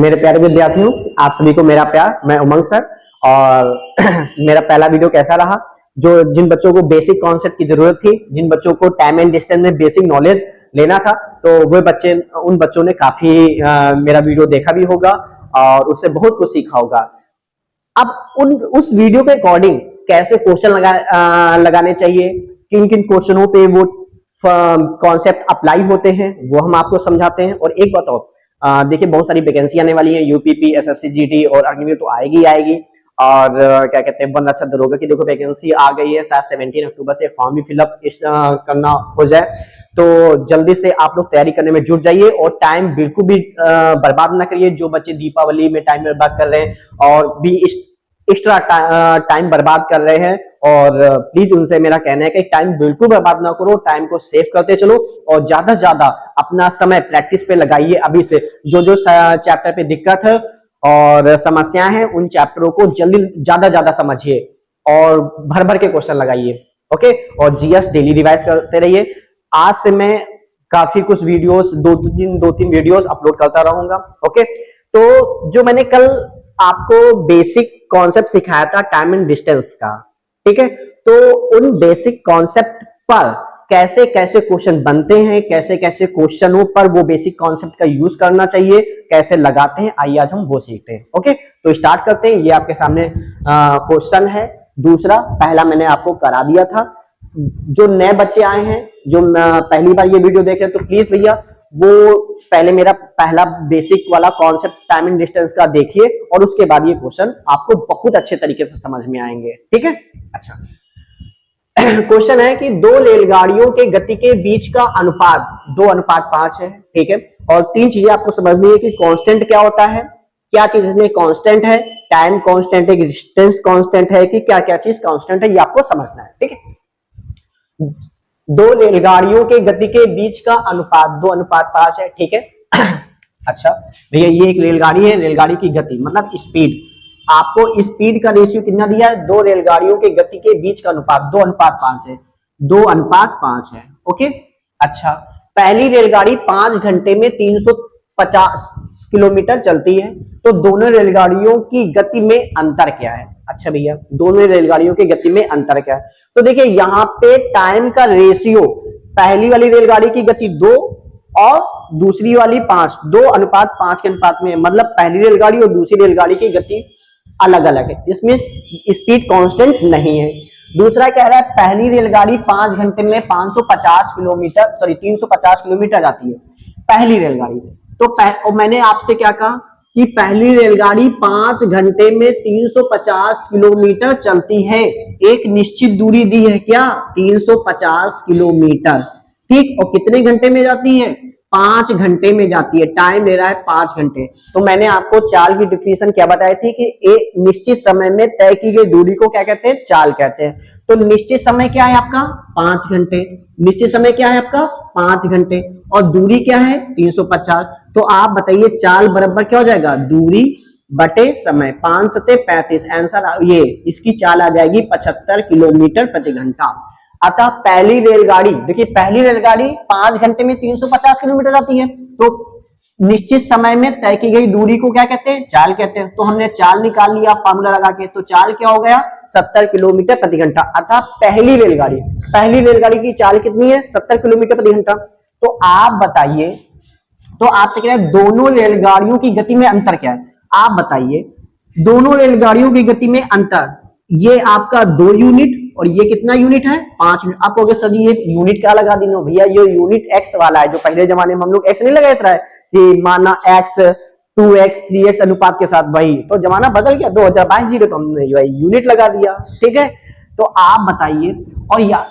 मेरे प्यारे विद्यार्थियों, आप सभी को मेरा प्यार। मैं उमंग सर। और मेरा पहला वीडियो कैसा रहा? जो जिन बच्चों को बेसिक कॉन्सेप्ट की जरूरत थी, जिन बच्चों को टाइम एंड डिस्टेंस में बेसिक नॉलेज लेना था, तो वो बच्चे उन बच्चों ने काफी मेरा वीडियो देखा भी होगा और उससे बहुत कुछ सीखा होगा। अब उस वीडियो के अकॉर्डिंग कैसे क्वेश्चन लगाने चाहिए, किन किन क्वेश्चनों पे वो कॉन्सेप्ट अप्लाई होते हैं, वो हम आपको समझाते हैं। और एक बात और, देखिए बहुत सारी वैकेंसी आने वाली है, यूपीपी, एसएससी, जीडी और अग्निवीर तो आएगी आएगी। और क्या कहते हैं, वन रक्षक दरोगा की देखो वैकेंसी आ गई है, शायद 17 अक्टूबर से फॉर्म भी फिलअप करना हो जाए। तो जल्दी से आप लोग तैयारी करने में जुट जाइए और टाइम बिल्कुल भी बर्बाद ना करिए। जो बच्चे दीपावली में टाइम बर्बाद कर रहे हैं और भी एक्स्ट्रा टाइम बर्बाद कर रहे हैं, और प्लीज उनसे मेरा कहना है कि टाइम बिल्कुल बर्बाद ना करो, टाइम को सेव करते चलो और ज्यादा से ज्यादा अपना समय प्रैक्टिस पे लगाइए। अभी से जो चैप्टर पे दिक्कत है और समस्याएं हैं, उन चैप्टरों को जल्दी ज्यादा समझिए और भर भर के क्वेश्चन लगाइए। ओके, और जीएस डेली रिवाइज करते रहिए। आज से मैं काफी कुछ वीडियोस, दो तीन वीडियोस अपलोड करता रहूंगा। ओके, तो जो मैंने कल आपको बेसिक कॉन्सेप्ट सिखाया था टाइम एंड डिस्टेंस का, ठीक है, तो उन बेसिक कॉन्सेप्ट पर कैसे कैसे क्वेश्चन बनते हैं, कैसे कैसे क्वेश्चनों पर वो बेसिक कॉन्सेप्ट का यूज करना चाहिए, कैसे लगाते हैं, आइए आज हम वो सीखते हैं। ओके, तो स्टार्ट करते हैं। ये आपके सामने क्वेश्चन है। दूसरा, पहला मैंने आपको करा दिया था। जो नए बच्चे आए हैं, जो पहली बार ये वीडियो देख रहे हैं, तो प्लीज भैया वो पहले मेरा पहला बेसिक वाला कॉन्सेप्ट टाइम एंड डिस्टेंस का देखिए और उसके बाद ये क्वेश्चन आपको बहुत अच्छे तरीके से समझ में आएंगे। ठीक है, अच्छा। क्वेश्चन है कि दो रेलगाड़ियों के गति के बीच का अनुपात 2:5 है। ठीक है, और तीन चीजें आपको समझनी है कि कांस्टेंट क्या होता है, क्या चीज इसमें कांस्टेंट है, टाइम कांस्टेंट है, डिस्टेंस कांस्टेंट है, कि क्या क्या चीज कांस्टेंट है, ये आपको समझना है। ठीक है, दो रेलगाड़ियों के गति के बीच का अनुपात 2:5 है। ठीक है, अच्छा भैया, ये एक रेलगाड़ी है, रेलगाड़ी की गति मतलब स्पीड, आपको स्पीड का रेशियो कितना दिया है? दो रेलगाड़ियों के गति के बीच का अनुपात 2:5 है, 2:5 है। ओके, अच्छा, पहली रेलगाड़ी 5 घंटे में 350 किलोमीटर चलती है, तो दोनों रेलगाड़ियों की गति में अंतर क्या है? अच्छा भैया, दोनों रेलगाड़ियों की गति में अंतर क्या है? तो देखिए यहाँ पे टाइम का रेशियो, पहली वाली रेलगाड़ी की गति 2 और दूसरी वाली 5, 2:5 के अनुपात में, मतलब पहली रेलगाड़ी और दूसरी रेलगाड़ी की गति अलग अलग है, इसमें स्पीड कांस्टेंट नहीं है। दूसरा कह रहा है पहली रेलगाड़ी 5 घंटे में 350 किलोमीटर जाती है पहली रेलगाड़ी। तो मैंने आपसे क्या कहा कि पहली रेलगाड़ी 5 घंटे में 350 किलोमीटर चलती है, एक निश्चित दूरी दी है, क्या? 350 किलोमीटर। ठीक, और कितने घंटे में जाती है? 5 घंटे में जाती है। टाइम ले रहा है 5 घंटे। तो मैंने आपको चाल की डिफिनेशन क्या बताई थी कि एक निश्चित समय में तय की गई दूरी को क्या कहते हैं? चाल कहते हैं। तो निश्चित समय क्या है आपका? 5 घंटे। निश्चित समय क्या है आपका? 5 घंटे। और दूरी क्या है? 350। तो आप बताइए चाल बराबर क्या हो जाएगा? दूरी बटे समय, 5 सते 35। आंसर ये, इसकी चाल आ जाएगी 75 किलोमीटर प्रति घंटा। अतः पहली रेलगाड़ी, देखिए पहली रेलगाड़ी 5 घंटे में 350 किलोमीटर जाती है, तो निश्चित समय में तय की गई दूरी को क्या कहते हैं? चाल कहते हैं। तो हमने चाल निकाल लिया फार्मूला लगा के, तो चाल क्या हो गया? 70 किलोमीटर प्रति घंटा। अतः पहली रेलगाड़ी की चाल कितनी है? 70 किलोमीटर प्रति घंटा। तो आप बताइए, तो आपसे कह रहे हैं दोनों रेलगाड़ियों की गति में अंतर क्या है? आप बताइए, दोनों रेलगाड़ियों की गति में अंतर, ये आपका 2 यूनिट और ये कितना यूनिट है? 5 यूनिट। आप कहोगे सर ये यूनिट क्या लगा दी? नो भैया, ये यूनिट एक्स वाला है, जो पहले जमाने में हम लोग एक्स नहीं लगाते थे कि माना एक्स 2x 3x अनुपात के साथ, वही तो जमाना बदल गया 2022 जी, तो हमने यूनिट लगा दिया। ठीक है, तो आप बताइए, और या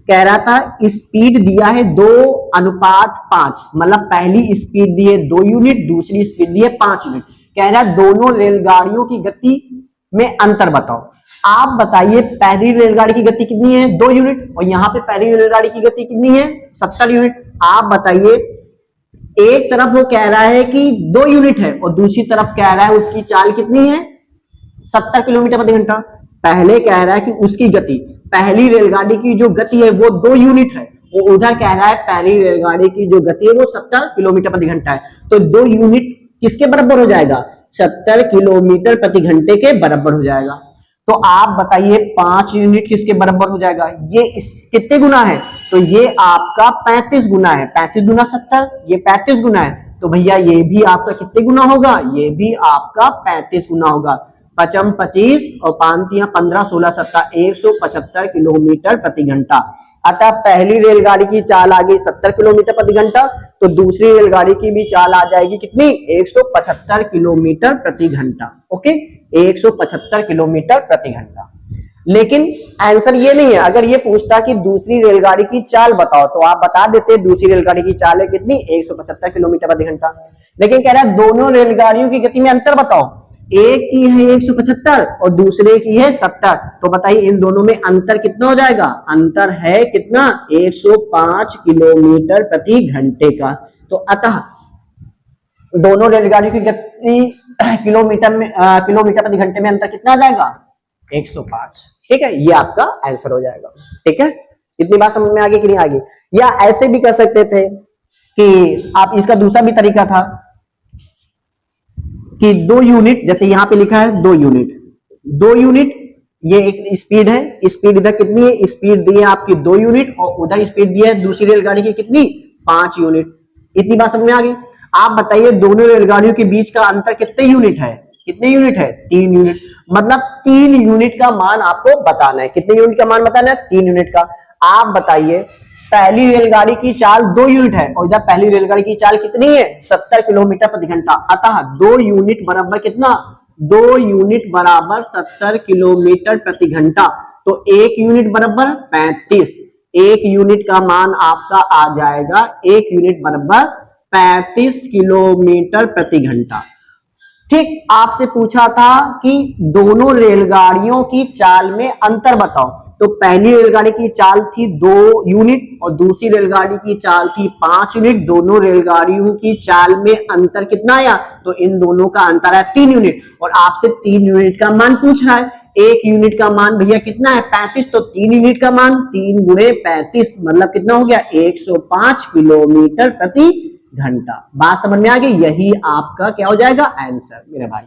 कह रहा था स्पीड दिया है 2:5, मतलब पहली स्पीड दी है 2 यूनिट, दूसरी स्पीड दी है 5 यूनिट। कह रहा है दोनों रेलगाड़ियों की गति में अंतर बताओ। आप बताइए पहली रेलगाड़ी की गति कितनी है? 2 यूनिट, और यहाँ पे पहली रेलगाड़ी की गति कितनी है? 70 यूनिट। आप बताइए, एक तरफ वो कह रहा है कि 2 यूनिट है और दूसरी तरफ कह रहा है उसकी चाल कितनी है? 70 किलोमीटर प्रति घंटा। पहले कह रहा है कि उसकी गति, पहली रेलगाड़ी की जो गति है वो 2 यूनिट है, वो उधर कह रहा है पहली रेलगाड़ी की जो गति है वो 70 किलोमीटर प्रति घंटा है। तो 2 यूनिट किसके बराबर हो जाएगा? 70 किलोमीटर प्रति घंटे के बराबर हो जाएगा। तो आप बताइए 5 यूनिट किसके बराबर हो जाएगा? ये कितने गुना है? तो ये आपका 35 गुना है। 35 गुना 70, ये 35 गुना है। तो भैया ये भी आपका कितने गुना होगा? ये भी आपका 35 गुना होगा। 5 25 और 5 15 16 17 175 किलोमीटर प्रति घंटा। अतः पहली रेलगाड़ी की चाल आ गई 70 किलोमीटर प्रति घंटा, तो दूसरी रेलगाड़ी की भी चाल आ जाएगी कितनी? 175 किलोमीटर प्रति घंटा। ओके, 175 किलोमीटर प्रति घंटा। लेकिन आंसर ये नहीं है। अगर ये पूछता कि दूसरी रेलगाड़ी की चाल बताओ, तो आप बता देते दूसरी रेलगाड़ी की चाल है कितनी? 175 किलोमीटर प्रति घंटा। लेकिन कह रहा है दोनों रेलगाड़ियों की गति में अंतर बताओ। एक की है 175 और दूसरे की है 70, तो बताइए इन दोनों में अंतर कितना हो जाएगा? अंतर है कितना? 105 किलोमीटर प्रति घंटे का। तो अतः दोनों रेलगाड़ियों की गति किलोमीटर प्रति घंटे में अंतर कितना आ जाएगा? 105। ठीक है, ये आपका आंसर हो जाएगा। ठीक है, इतनी बात समझ में आ गई कि नहीं आ गई? या ऐसे भी कर सकते थे कि आप, इसका दूसरा भी तरीका था कि 2 यूनिट, जैसे यहां पे लिखा है 2 यूनिट, 2 यूनिट, ये एक स्पीड है, स्पीड इधर कितनी है? स्पीड दी है आपकी 2 यूनिट और उधर स्पीड दी है दूसरी रेलगाड़ी की कितनी? 5 यूनिट। इतनी बात समझ में आ गई? आप बताइए दोनों रेलगाड़ियों के बीच का अंतर कितने यूनिट है? कितने यूनिट है? 3 यूनिट। मतलब 3 यूनिट का मान आपको बताना है। कितने यूनिट का मान बताना है? 3 यूनिट का। आप बताइए पहली रेलगाड़ी की चाल 2 यूनिट है और इधर पहली रेलगाड़ी की चाल कितनी है? 70 किलोमीटर प्रति घंटा। अतः 2 यूनिट बराबर कितना? 2 यूनिट बराबर 70 किलोमीटर प्रति घंटा। तो 1 यूनिट बराबर 35। 1 यूनिट का मान आपका आ जाएगा, 1 यूनिट बराबर 35 किलोमीटर प्रति घंटा। ठीक, आपसे पूछा था कि दोनों रेलगाड़ियों की चाल में अंतर बताओ। तो पहली रेलगाड़ी की चाल थी 2 यूनिट और दूसरी रेलगाड़ी की चाल थी 5 यूनिट। दोनों रेलगाड़ियों की चाल में अंतर कितना आया? तो इन दोनों का अंतर है 3 यूनिट और आपसे 3 यूनिट का मान पूछ रहा है। 1 यूनिट का मान भैया कितना है? 35। तो 3 यूनिट का मान 3 गुणे 35 मतलब कितना हो गया? 105 किलोमीटर प्रति घंटा। बात समझ में आ गई? यही आपका क्या हो जाएगा? आंसर मेरे भाई।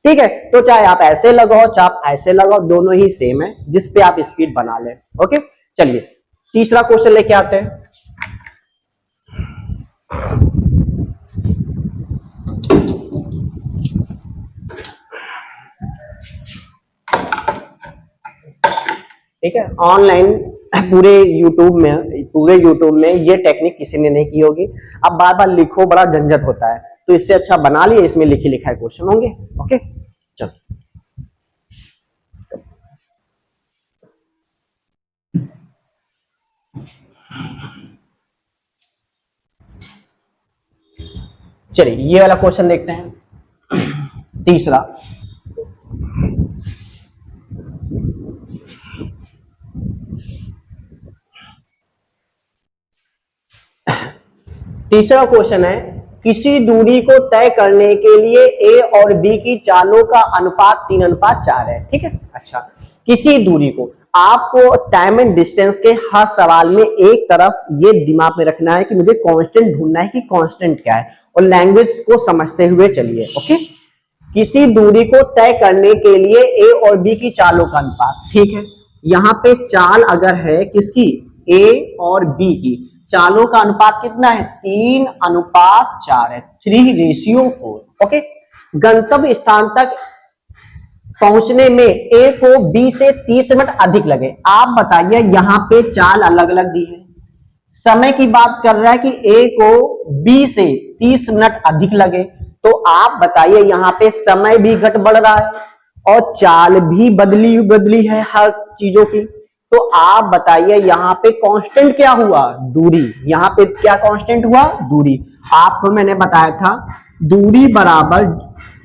ठीक है, तो चाहे आप ऐसे लगाओ चाहे आप ऐसे लगाओ, दोनों ही सेम है, जिस पे आप स्पीड बना ले। ओके, चलिए तीसरा क्वेश्चन लेके आते हैं। ठीक है, ऑनलाइन पूरे यूट्यूब में ये टेक्निक किसी ने नहीं की होगी। अब बार बार लिखो, बड़ा झंझट होता है, तो इससे अच्छा बना लिए, इसमें लिखी लिखाए क्वेश्चन होंगे। ओके, चलो चलिए ये वाला क्वेश्चन देखते हैं। तीसरा, तीसरा क्वेश्चन है, किसी दूरी को तय करने के लिए ए और बी की चालों का अनुपात 3:4 है। ठीक है, अच्छा, किसी दूरी को, आपको टाइम एंड डिस्टेंस के हर सवाल में एक तरफ ये दिमाग में रखना है कि मुझे कांस्टेंट ढूंढना है कि कांस्टेंट क्या है, और लैंग्वेज को समझते हुए चलिए। ओके, किसी दूरी को तय करने के लिए ए और बी की चालों का अनुपात। ठीक है, यहां पे चाल अगर है किसकी? ए और बी की, चालों का अनुपात कितना है? 3:4 है, 3:4। ओके, गंतव्य स्थान तक पहुंचने में ए को बी से 30 मिनट अधिक लगे। आप बताइए, यहां पे चाल अलग अलग दी है, समय की बात कर रहा है कि ए को बी से 30 मिनट अधिक लगे, तो आप बताइए यहां पे समय भी घट बढ़ रहा है और चाल भी बदली है हर चीजों की। तो आप बताइए यहां पे कांस्टेंट क्या हुआ? दूरी। यहां पे क्या कांस्टेंट हुआ? दूरी। आपको मैंने बताया था दूरी बराबर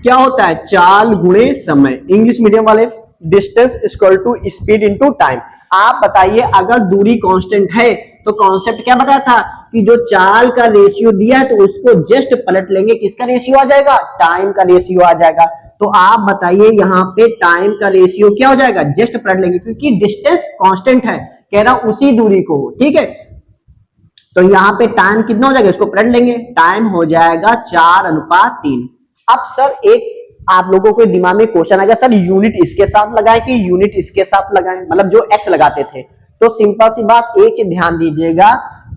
क्या होता है? चाल गुणे समय। इंग्लिश मीडियम वाले, distance equal to speed into time. आप बताइए अगर दूरी कांस्टेंट है तो कॉन्सेप्ट क्या बताया था कि जो चाल का रेशियो दिया है तो उसको जस्ट पलट लेंगे, किसका रेशियो आ जाएगा? टाइम का रेशियो आ जाएगा। तो आप बताइए यहां पे टाइम का रेशियो क्या हो जाएगा? जस्ट पलट लेंगे, क्योंकि डिस्टेंस कांस्टेंट है, कह रहा उसी दूरी को। ठीक है, तो यहां पे टाइम कितना हो जाएगा? इसको पलट लेंगे, टाइम हो जाएगा 4:3। अब सर एक आप लोगों के दिमाग में क्वेश्चन आएगा, सर यूनिट इसके साथ लगाएं कि यूनिट इसके साथ लगाएं, मतलब जो एक्स लगाते थे। तो सिंपल सी बात, एक चीज ध्यान दीजिएगा,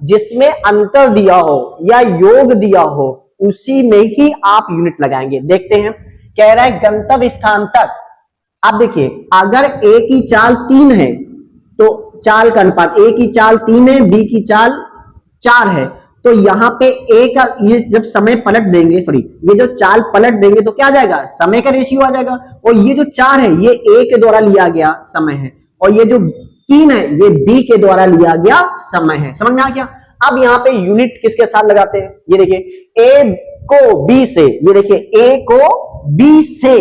जिसमें अंतर दिया हो या योग दिया हो उसी में ही आप यूनिट लगाएंगे। देखते हैं, कह रहा है गंतव्य स्थान तक। अब देखिए, अगर ए की चाल 3 है तो चाल का अनुपात, ए की चाल 3 है, बी की चाल 4 है, तो यहाँ पे ए का ये जब समय पलट देंगे, सॉरी ये जो चाल पलट देंगे तो क्या आ जाएगा, समय का रेशियो आ जाएगा। और ये जो 4 है ये ए के द्वारा लिया गया समय है, और ये जो 3 है ये बी के द्वारा लिया गया समय है। समझ में आ गया। अब यहाँ पे यूनिट किसके साथ लगाते हैं, ये देखिए ए को बी से, ये देखिए ए को बी से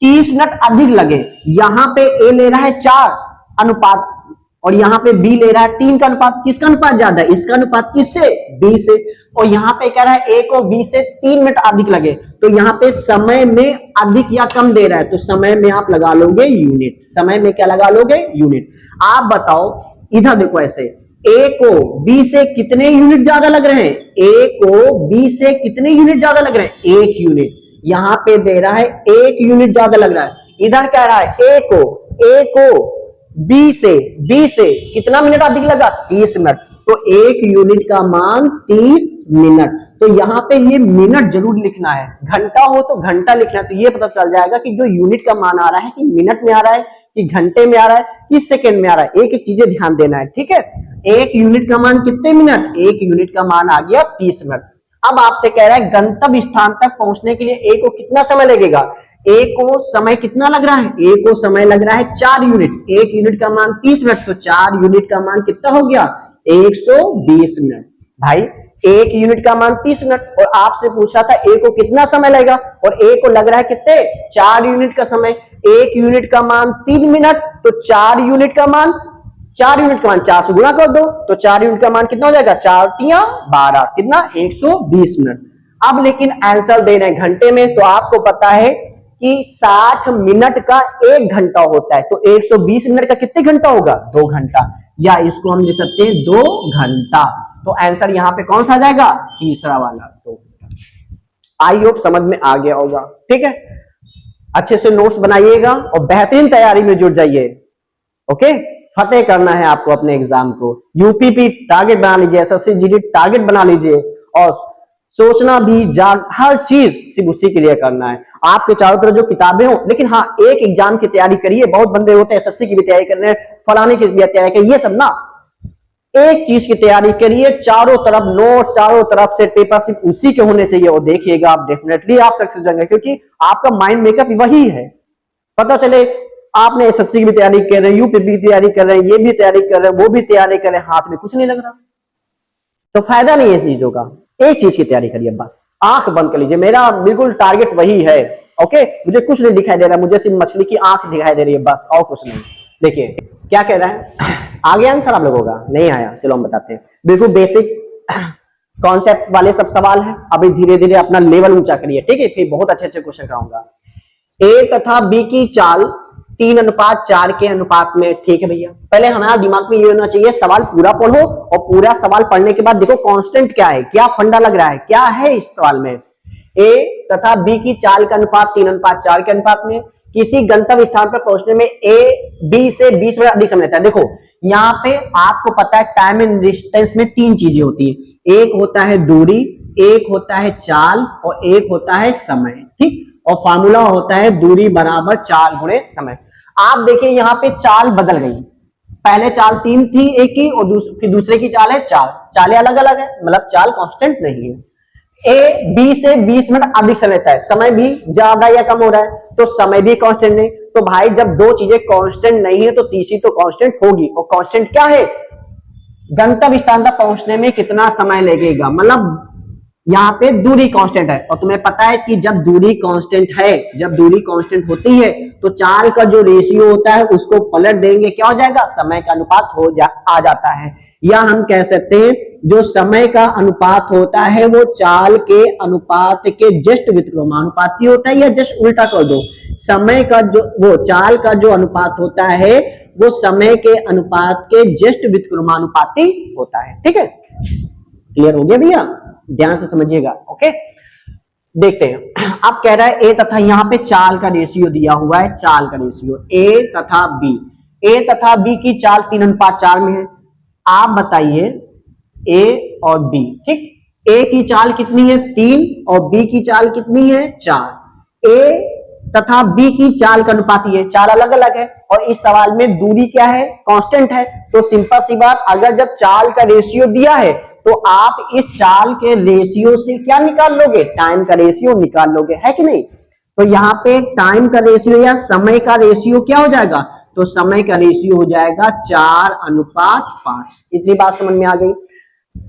30 मिनट अधिक लगे। यहां पे ए ले रहा है 4 अनुपात और यहाँ पे बी ले रहा है 3 का अनुपात। किसका अनुपात ज्यादा है, इसका अनुपात किससे, बी से। और यहाँ पे कह रहा है ए को बी से 3 मिनट अधिक लगे, तो यहाँ पे समय में अधिक या कम दे रहा है, तो समय में आप लगा लोगे यूनिट। समय में क्या लगा लोगे, यूनिट। आप बताओ, इधर देखो ऐसे, ए को बी से कितने यूनिट ज्यादा लग रहे हैं, ए को बी से कितने यूनिट ज्यादा लग रहे हैं, 1 यूनिट। यहाँ पे दे रहा है 1 यूनिट ज्यादा लग रहा है। इधर कह रहा है ए को बी से कितना मिनट अधिक लगा, 30 मिनट। तो 1 यूनिट का मान 30 मिनट। तो यहाँ पे ये मिनट जरूर लिखना है, घंटा हो तो घंटा लिखना है, तो ये पता चल जाएगा कि जो यूनिट का मान आ रहा है कि मिनट में आ रहा है कि घंटे में आ रहा है कि सेकंड में आ रहा है। एक एक चीजें ध्यान देना है, ठीक है। 1 यूनिट का मान कितने मिनट, 1 यूनिट का मान आ गया 30 मिनट। अब आपसे कह रहा है गंतव्य स्थान तक पहुंचने के लिए ए को कितना समय लगेगा, ए को समय कितना लग रहा है, ए को समय लग रहा है 4 यूनिट। 1 यूनिट का मान 30 मिनट, तो 4 यूनिट का मान कितना हो गया, 120 मिनट। भाई 1 यूनिट का मान 30 मिनट, और आपसे पूछ रहा था ए को कितना समय लगेगा, और ए को लग रहा है कितने, 4 यूनिट का समय। 1 यूनिट का मान 3 मिनट, तो 4 यूनिट का मान 4 से गुणा कर दो, तो 4 यूनिट का मान कितना हो जाएगा, 4 तिया 12, कितना, 120 मिनट। अब लेकिन आंसर दे रहे हैं घंटे में, तो आपको पता है कि 60 मिनट का 1 घंटा होता है, तो 120 मिनट का कितने घंटा होगा, 2 घंटा, या इसको हम लिख सकते हैं 2 घंटा। तो आंसर यहाँ पे कौन सा आ जाएगा, तीसरा वाला। तो आई होप समझ में आ गया होगा, ठीक है। अच्छे से नोट्स बनाइएगा और बेहतरीन तैयारी में जुट जाइए, ओके। फतेह करना है आपको अपने एग्जाम को। यूपीपी टारगेट बना लीजिए, एसएससी जीडी टारगेट बना लीजिए, और सोचना भी हर चीज सिर्फ उसी के लिए करना है। आपके चारों तरफ जो किताबें हो, लेकिन हाँ एक एग्जाम की तैयारी करिए। बहुत बंदे होते हैं एसएससी की भी तैयारी कर रहे हैं, फलाने की भी तैयारी करिए, ये सब ना, एक चीज की तैयारी करिए, चारों तरफ नोट्स, चारों तरफ से पेपर सिर्फ उसी के होने चाहिए, और देखिएगा आप डेफिनेटली आप सक्सेस होंगे, क्योंकि आपका माइंड मेकअप वही है। पता चले आपने एसएससी की भी तैयारी कर रहे हैं, यूपीपी की तैयारी कर रहे हैं, ये भी तैयारी कर रहे हैं, वो भी तैयारी कर रहे हैं, हाथ में कुछ नहीं लग रहा, तो फायदा नहीं है इस चीजों का। एक चीज की तैयारी करिए, बस आंख बंद कर लीजिए। मेरा बिल्कुल टारगेट वही है, ओके। मुझे कुछ नहीं दिखाई दे रहा, मुझे सिर्फ मछली की आंख दिखाई दे रही है, बस, और कुछ नहीं। देखिए क्या कह रहा है, आ गया आंसर आप लोगों का, नहीं आया, चलो हम बताते हैं। बिल्कुल बेसिक कॉन्सेप्ट वाले सब सवाल है, अभी धीरे धीरे अपना लेवल ऊंचा करिए, ठीक है। फिर बहुत अच्छे अच्छे क्वेश्चन कराऊंगा। ए तथा बी की चाल 3:4 के अनुपात में, ठीक है भैया। पहले हमारा दिमाग में ये होना चाहिए, सवाल पूरा पढ़ो, और पूरा सवाल पढ़ने के बाद देखो कांस्टेंट क्या है, क्या फंडा लग रहा है, क्या है इस सवाल में। ए तथा बी की चाल का अनुपात 3:4 के अनुपात में, किसी गंतव्य स्थान पर पहुंचने में ए बी से 20 मिनट अधिक समय लेता है। देखो यहाँ पे आपको पता है टाइम एंड डिस्टेंस में 3 चीजें होती है, एक होता है दूरी, एक होता है चाल, और एक होता है समय, ठीक। और फार्मूला होता है दूरी बराबर चाल गुणे समय। आप देखिए यहाँ पे चाल बदल गई, पहले चाल 3 थी एक की, और फिर दूसरे की चाल है 4, चालें अलग अलग है, मतलब चाल कांस्टेंट नहीं है। ए बी से 20 मिनट अधिक समय लेता है, समय भी ज्यादा या कम हो रहा है, तो समय भी कांस्टेंट नहीं। तो भाई जब 2 चीजें कांस्टेंट नहीं है तो तीसरी तो कांस्टेंट होगी, और कांस्टेंट क्या है, गंतव्य स्थान तक पहुंचने में कितना समय लगेगा, मतलब यहाँ पे दूरी कांस्टेंट है। और तुम्हें पता है कि जब दूरी कांस्टेंट है, जब दूरी कांस्टेंट होती है तो चाल का जो रेशियो होता है उसको पलट देंगे, क्या हो जाएगा, समय का अनुपात आ जाता है। या हम कह सकते हैं जो समय का अनुपात होता है वो चाल के अनुपात के जस्ट व्युत्क्रमानुपाती होता है, या जस्ट उल्टा कर दो, समय का जो वो चाल का जो अनुपात होता है वो समय के अनुपात के जस्ट व्युत्क्रमानुपाती होता है, ठीक है। क्लियर हो गया भैया, ध्यान से समझिएगा, ओके। देखते हैं। अब कह रहा है ए तथा, यहाँ पे चाल का रेशियो दिया हुआ है, चाल का रेशियो ए तथा बी, ए तथा बी की चाल 3:4 में है। आप बताइए ए और बी, ठीक, ए की चाल कितनी है 3 और बी की चाल कितनी है 4। ए तथा बी की चाल का अनुपात ये, चाल अलग अलग है और इस सवाल में दूरी क्या है, कांस्टेंट है। तो सिंपल सी बात, अगर जब चाल का रेशियो दिया है तो आप इस चाल के रेशियो से क्या निकाल लोगे, टाइम का रेशियो निकाल लोगे, है कि नहीं। तो यहाँ पे टाइम का रेशियो या समय का रेशियो क्या हो जाएगा, तो समय का रेशियो हो जाएगा 4:5। इतनी बात समझ में आ गई।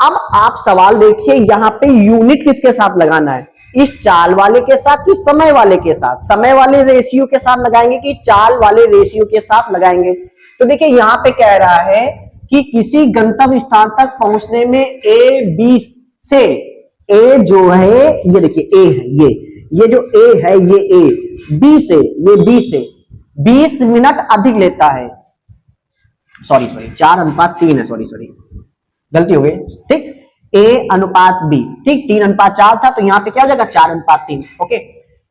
अब आप सवाल देखिए, यहाँ पे यूनिट किसके साथ लगाना है, इस चाल वाले के साथ कि समय वाले के साथ, समय वाले रेशियो के साथ लगाएंगे कि चाल वाले रेशियो के साथ लगाएंगे। तो देखिए यहाँ पे कह रहा है कि किसी गंतव्य स्थान तक पहुंचने में ए बी से, ए जो है ये देखिए ए है, ये जो ए है ये ए, बी से, ये बी से 20 मिनट अधिक लेता है। सॉरी 4:3 है, सॉरी गलती हो गई, ठीक, ए अनुपात बी, ठीक, 3:4 था तो यहाँ पे क्या हो जाएगा 4:3। ओके,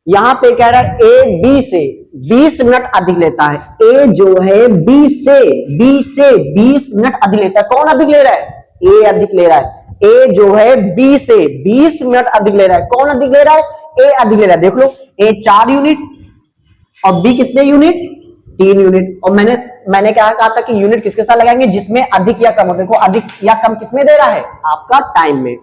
यहाँ पे कह रहा है ए बी से 20 मिनट अधिक लेता है। ए जो है बी से 20 मिनट अधिक लेता है। कौन अधिक ले रहा है, ए अधिक ले रहा है। ए जो है बी से 20 मिनट अधिक ले रहा है। कौन अधिक ले रहा है, ए अधिक ले रहा है। देख लो, ए 4 यूनिट और बी कितने यूनिट, 3 यूनिट। और मैंने क्या कहा था कि यूनिट किसके साथ लगाएंगे, जिसमें अधिक या कम हो। देखो अधिक या कम किसमें दे रहा है, आपका टाइम में।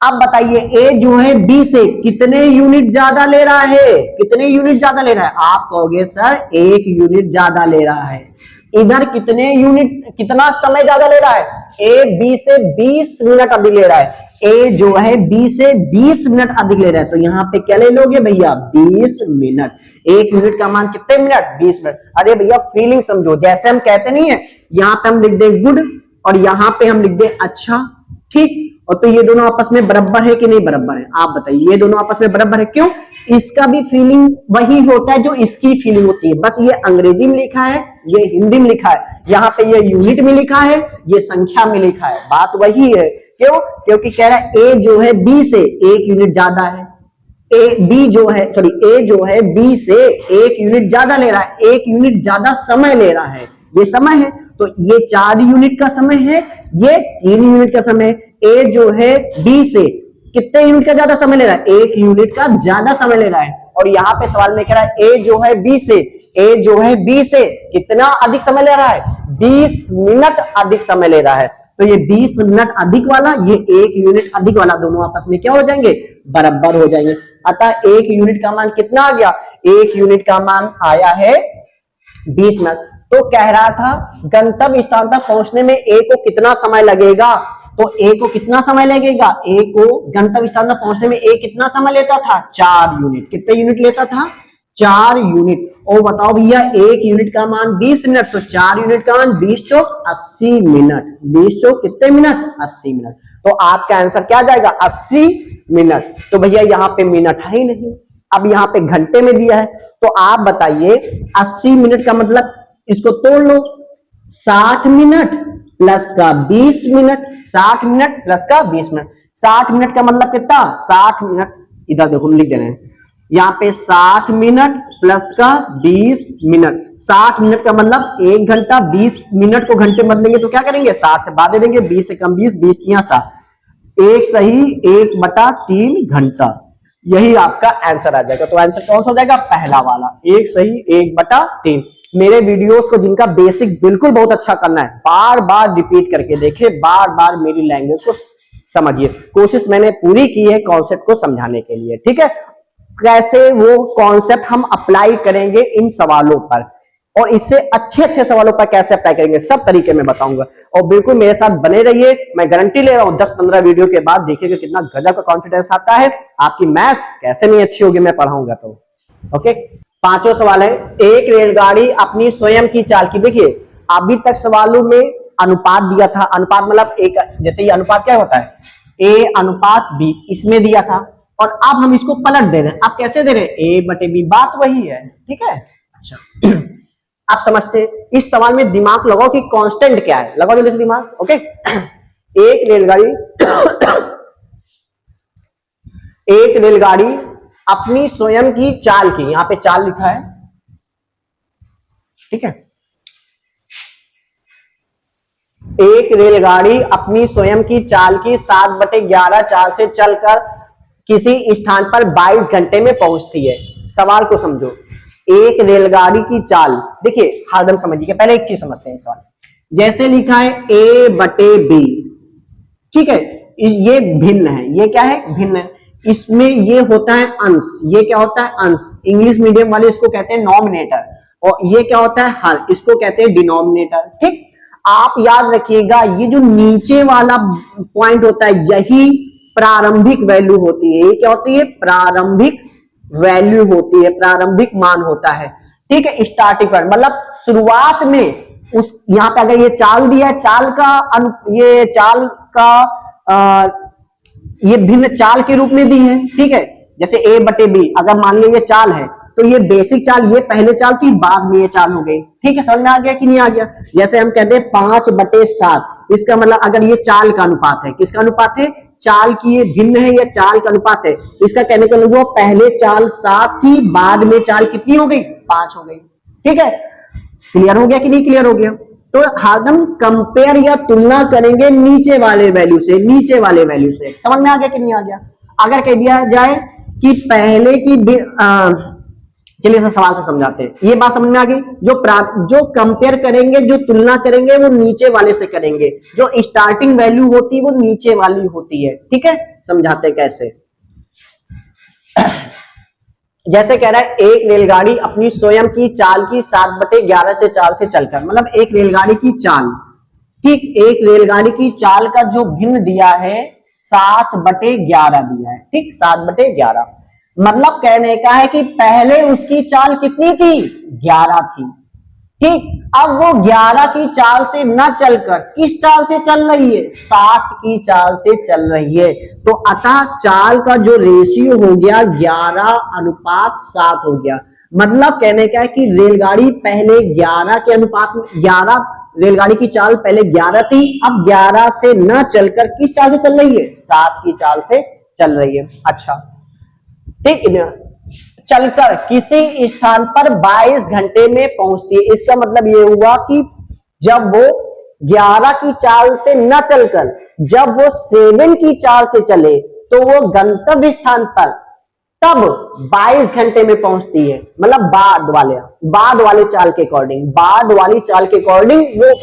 अब बताइए ए जो है बी से कितने यूनिट ज्यादा ले रहा है, कितने यूनिट ज्यादा ले रहा है। आप कहोगे सर 1 यूनिट ज्यादा ले रहा है। इधर कितने यूनिट, कितना समय ज्यादा ले रहा है, ए बी से 20 मिनट अधिक ले रहा है। ए जो है बी से 20 मिनट अधिक ले रहा है। तो यहाँ पे क्या ले लोगे भैया, 20 मिनट। 1 यूनिट का मान कितने मिनट, 20 मिनट। अरे भैया फीलिंग समझो, जैसे हम कहते नहीं है, यहाँ पे हम लिख दे गुड और यहाँ पे हम लिख दे अच्छा, ठीक। और तो ये दोनों आपस में बराबर है कि नहीं बराबर है, आप बताइए, ये दोनों आपस में बराबर है। क्यों, इसका भी फीलिंग वही होता है जो इसकी फीलिंग होती है, बस ये अंग्रेजी में लिखा है, ये हिंदी में लिखा है, यहाँ पे ये यूनिट में लिखा है, ये संख्या में लिखा है, बात वही है। क्यों, क्योंकि कह रहा है ए जो है बी से 1 यूनिट ज्यादा है। ए जो है बी से 1 यूनिट ज्यादा ले रहा है, 1 यूनिट ज्यादा समय ले रहा है, ये समय है। तो ये 4 यूनिट का समय है, ये 3 यूनिट का समय है। ए जो है बी से कितने यूनिट का ज्यादा समय ले रहा है, 1 यूनिट का ज्यादा समय ले रहा है। और यहाँ पे सवाल में कह रहा है ए जो है बी से कितना अधिक समय ले रहा है, 20 मिनट अधिक समय ले रहा है। तो ये 20 मिनट अधिक वाला, ये 1 यूनिट अधिक वाला, दोनों आपस में क्या हो जाएंगे, बराबर हो जाएंगे। अतः 1 यूनिट का मान कितना आ गया, 1 यूनिट का मान आया है 20 मिनट। तो कह रहा था गंतव्य स्थान तक पहुंचने में ए को कितना समय लगेगा, तो ए को कितना समय लगेगा, ए को गंतव्य स्थान तक पहुंचने में ए कितना समय लेता था, 4 यूनिट। कितने यूनिट लेता था, 4 यूनिट। और बताओ भैया 1 यूनिट का मान 20 मिनट, तो 4 यूनिट का मान 20 चौक 80 मिनट। 20 चौक कितने मिनट, 80 मिनट। तो आपका आंसर क्या जाएगा, 80 मिनट। तो भैया यहाँ पे मिनट है ही नहीं, अब यहाँ पे घंटे में दिया है। तो आप बताइए 80 मिनट का मतलब, इसको तोड़ लो, 60 मिनट प्लस का 20 मिनट, 60 मिनट प्लस का 20 मिनट। 60 मिनट का मतलब कितना, 60 मिनट, इधर देखो लिख दे रहे हैं यहाँ पे, 60 मिनट प्लस का 20 मिनट। 60 मिनट का मतलब 1 घंटा, 20 मिनट को घंटे बदलेंगे तो क्या करेंगे, 60 से बाद दे देंगे, 20 से कम 20, 20 या 60, 1 सही 1/3 घंटा। यही आपका आंसर आ जाएगा। तो आंसर कौन सा हो जाएगा, पहला वाला, 1 सही 1/3। मेरे वीडियोस को जिनका बेसिक बिल्कुल बहुत अच्छा करना है, बार बार रिपीट करके देखे, बार बार मेरी लैंग्वेज को समझिए। कोशिश मैंने पूरी की है कॉन्सेप्ट को समझाने के लिए, ठीक है। कैसे वो कॉन्सेप्ट हम अप्लाई करेंगे इन सवालों पर, और इससे अच्छे सवालों पर कैसे अप्लाई करेंगे, सब तरीके में बताऊंगा। और बिल्कुल मेरे साथ बने रहिए, मैं गारंटी ले रहा हूं 10-15 वीडियो के बाद देखिएगा कितना गजब का कॉन्फिडेंस आता है। आपकी मैथ कैसे नहीं अच्छी होगी मैं पढ़ाऊंगा तो। ओके, 5वां सवाल है, एक रेलगाड़ी अपनी स्वयं की चाल की, देखिए अभी तक सवालों में अनुपात दिया था, अनुपात मतलब एक, जैसे ये अनुपात क्या होता है, ए अनुपात बी, इसमें दिया था, और अब हम इसको पलट दे रहे हैं। आप कैसे दे रहे हैं, A/B, बात वही है, ठीक है। अच्छा आप समझते, इस सवाल में दिमाग लगाओ कि कांस्टेंट क्या है, लगाओ जल्दी से दिमाग। ओके, एक रेलगाड़ी अपनी स्वयं की चाल की, यहां पे चाल लिखा है, ठीक है। एक रेलगाड़ी अपनी स्वयं की चाल की 7/11 चाल से चलकर किसी स्थान पर 22 घंटे में पहुंचती है। सवाल को समझो, एक रेलगाड़ी की चाल, देखिए हरदम समझिए, पहले एक चीज समझते हैं सवाल। जैसे लिखा है A/B, ठीक है, ये भिन्न है, ये क्या है, भिन्न है। इसमें ये होता है अंश, ये क्या होता है, अंश। इंग्लिश मीडियम वाले इसको कहते हैं नॉमिनेटर, और ये क्या होता है, हर, इसको कहते हैं डिनोमिनेटर, ठीक। आप याद रखिएगा, ये जो नीचे वाला पॉइंट होता है यही प्रारंभिक वैल्यू होती है। ये क्या होती है, प्रारंभिक वैल्यू होती है, प्रारंभिक मान होता है, ठीक है। स्टार्टिंग पॉइंट मतलब शुरुआत में उस, यहां पे अगर ये चाल दिया है, चाल का ये चाल का ये भिन्न चाल के रूप में दी है, ठीक है। जैसे A/B, अगर मान लिया ये चाल है तो ये बेसिक चाल, ये पहले चाल थी, बाद में ये चाल हो गई, ठीक है। समझ में आ गया कि नहीं आ गया। जैसे हम कहते हैं 5/7, इसका मतलब अगर ये चाल का अनुपात है, किसका अनुपात है, चाल की, ये भिन्न है, या चाल का अनुपात है, इसका कहने का मतलब पहले चाल 7 थी, बाद में चाल कितनी हो गई, 5 हो गई, ठीक है। क्लियर हो गया कि नहीं क्लियर हो गया। तो हम कंपेयर या तुलना करेंगे नीचे वाले वैल्यू से, नीचे वाले वैल्यू से। समझ में आ गया कि नहीं आ गया। अगर कह दिया जाए कि पहले की, चलिए सवाल से समझाते हैं, ये बात समझ में आ गई। जो कंपेयर करेंगे, जो तुलना करेंगे, वो नीचे वाले से करेंगे, जो स्टार्टिंग वैल्यू होती है वो नीचे वाली होती है, ठीक है। समझाते कैसे, जैसे कह रहा है एक रेलगाड़ी अपनी स्वयं की चाल की 7/11 से चाल से चलकर, मतलब एक रेलगाड़ी की चाल, ठीक, एक रेलगाड़ी की चाल का जो भिन्न दिया है 7/11 दिया है, ठीक, 7/11, मतलब कहने का है कि पहले उसकी चाल कितनी थी, 11 थी, ठीक। अब वो 11 की चाल से न चलकर किस चाल से चल रही है, 7 की चाल से चल रही है। तो अतः चाल का जो रेशियो हो गया 11:7 हो गया। मतलब कहने का है कि रेलगाड़ी पहले 11 के अनुपात में, 11 रेलगाड़ी की चाल पहले 11 थी, अब 11 से न चलकर किस चाल से चल रही है, 7 की चाल से चल रही है। अच्छा, ठीक, चलकर किसी स्थान पर 22 घंटे में पहुंचती है। इसका मतलब ये हुआ कि जब वो 11 की चाल से न चलकर जब वो 7 की चाल से चले तो वो गंतव्य स्थान पर तब 22 घंटे में पहुंचती है। मतलब बाद वाले चाल के अकॉर्डिंग, बाद वाली चाल के अकॉर्डिंग वो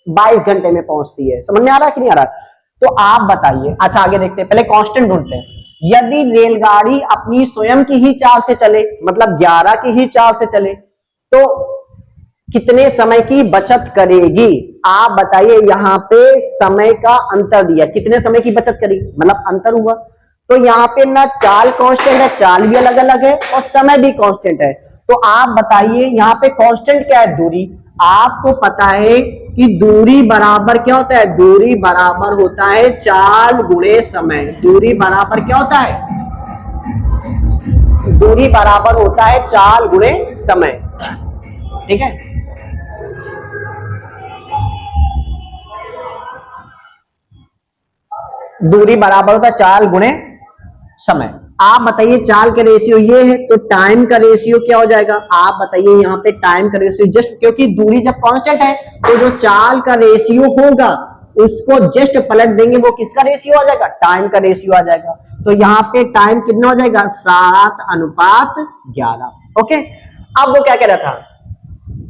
22 घंटे में पहुंचती है। समझ में आ रहा है कि नहीं आ रहा। तो आप बताइए। अच्छा आगे देखते हैं, पहले कांस्टेंट ढूंढते हैं। यदि रेलगाड़ी अपनी स्वयं की ही चाल से चले, मतलब 11 की ही चाल से चले, तो कितने समय की बचत करेगी। आप बताइए, यहाँ पे समय का अंतर दिया, कितने समय की बचत करेगी, मतलब अंतर हुआ। तो यहाँ पे ना चाल कांस्टेंट है, चाल भी अलग अलग है और समय भी कांस्टेंट है। तो आप बताइए यहाँ पे कांस्टेंट क्या है, दूरी। आपको पता है कि दूरी बराबर क्या होता है, दूरी बराबर होता है चाल गुणे समय। दूरी बराबर क्या होता है, दूरी बराबर होता है चाल गुणे समय, ठीक है। दूरी बराबर होता है चाल गुणे समय। आप बताइए चाल का रेशियो ये है, तो टाइम का रेशियो क्या हो जाएगा। आप बताइए यहाँ पे टाइम का रेशियो, जस्ट क्योंकि दूरी जब कांस्टेंट है तो जो चाल का रेशियो होगा उसको जस्ट पलट देंगे, वो किसका रेशियो आ जाएगा, टाइम का रेशियो आ जाएगा। तो यहाँ पे टाइम कितना हो जाएगा, 7:11। ओके, अब वो क्या कह रहा था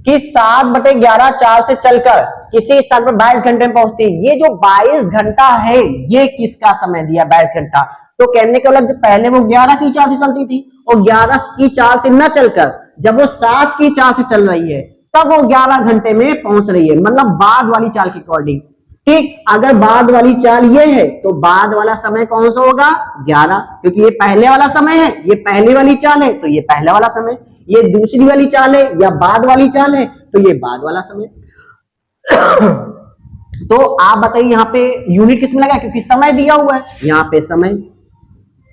कि 7/11 चाल से चलकर किसी स्थान पर 22 घंटे में पहुंचती है। ये जो 22 घंटा है ये किसका समय दिया, 22 घंटा। तो कहने का मतलब पहले वो 11 की चाल से चलती थी और 11 की चाल से न चलकर जब वो 7 की चाल से चल रही है तब वो 11 घंटे में पहुंच रही है, मतलब बाद वाली चाल के अकॉर्डिंग, ठीक। अगर बाद वाली चाल ये है तो बाद वाला समय कौन सा होगा, 11, क्योंकि ये पहले वाला समय है, ये पहले वाली चाल है तो ये पहले वाला समय, ये दूसरी वाली चाल है या बाद वाली चाल है तो ये बाद वाला समय। तो आप बताइए यहाँ पे यूनिट किसमें लगा, क्योंकि समय दिया हुआ है, यहाँ पे समय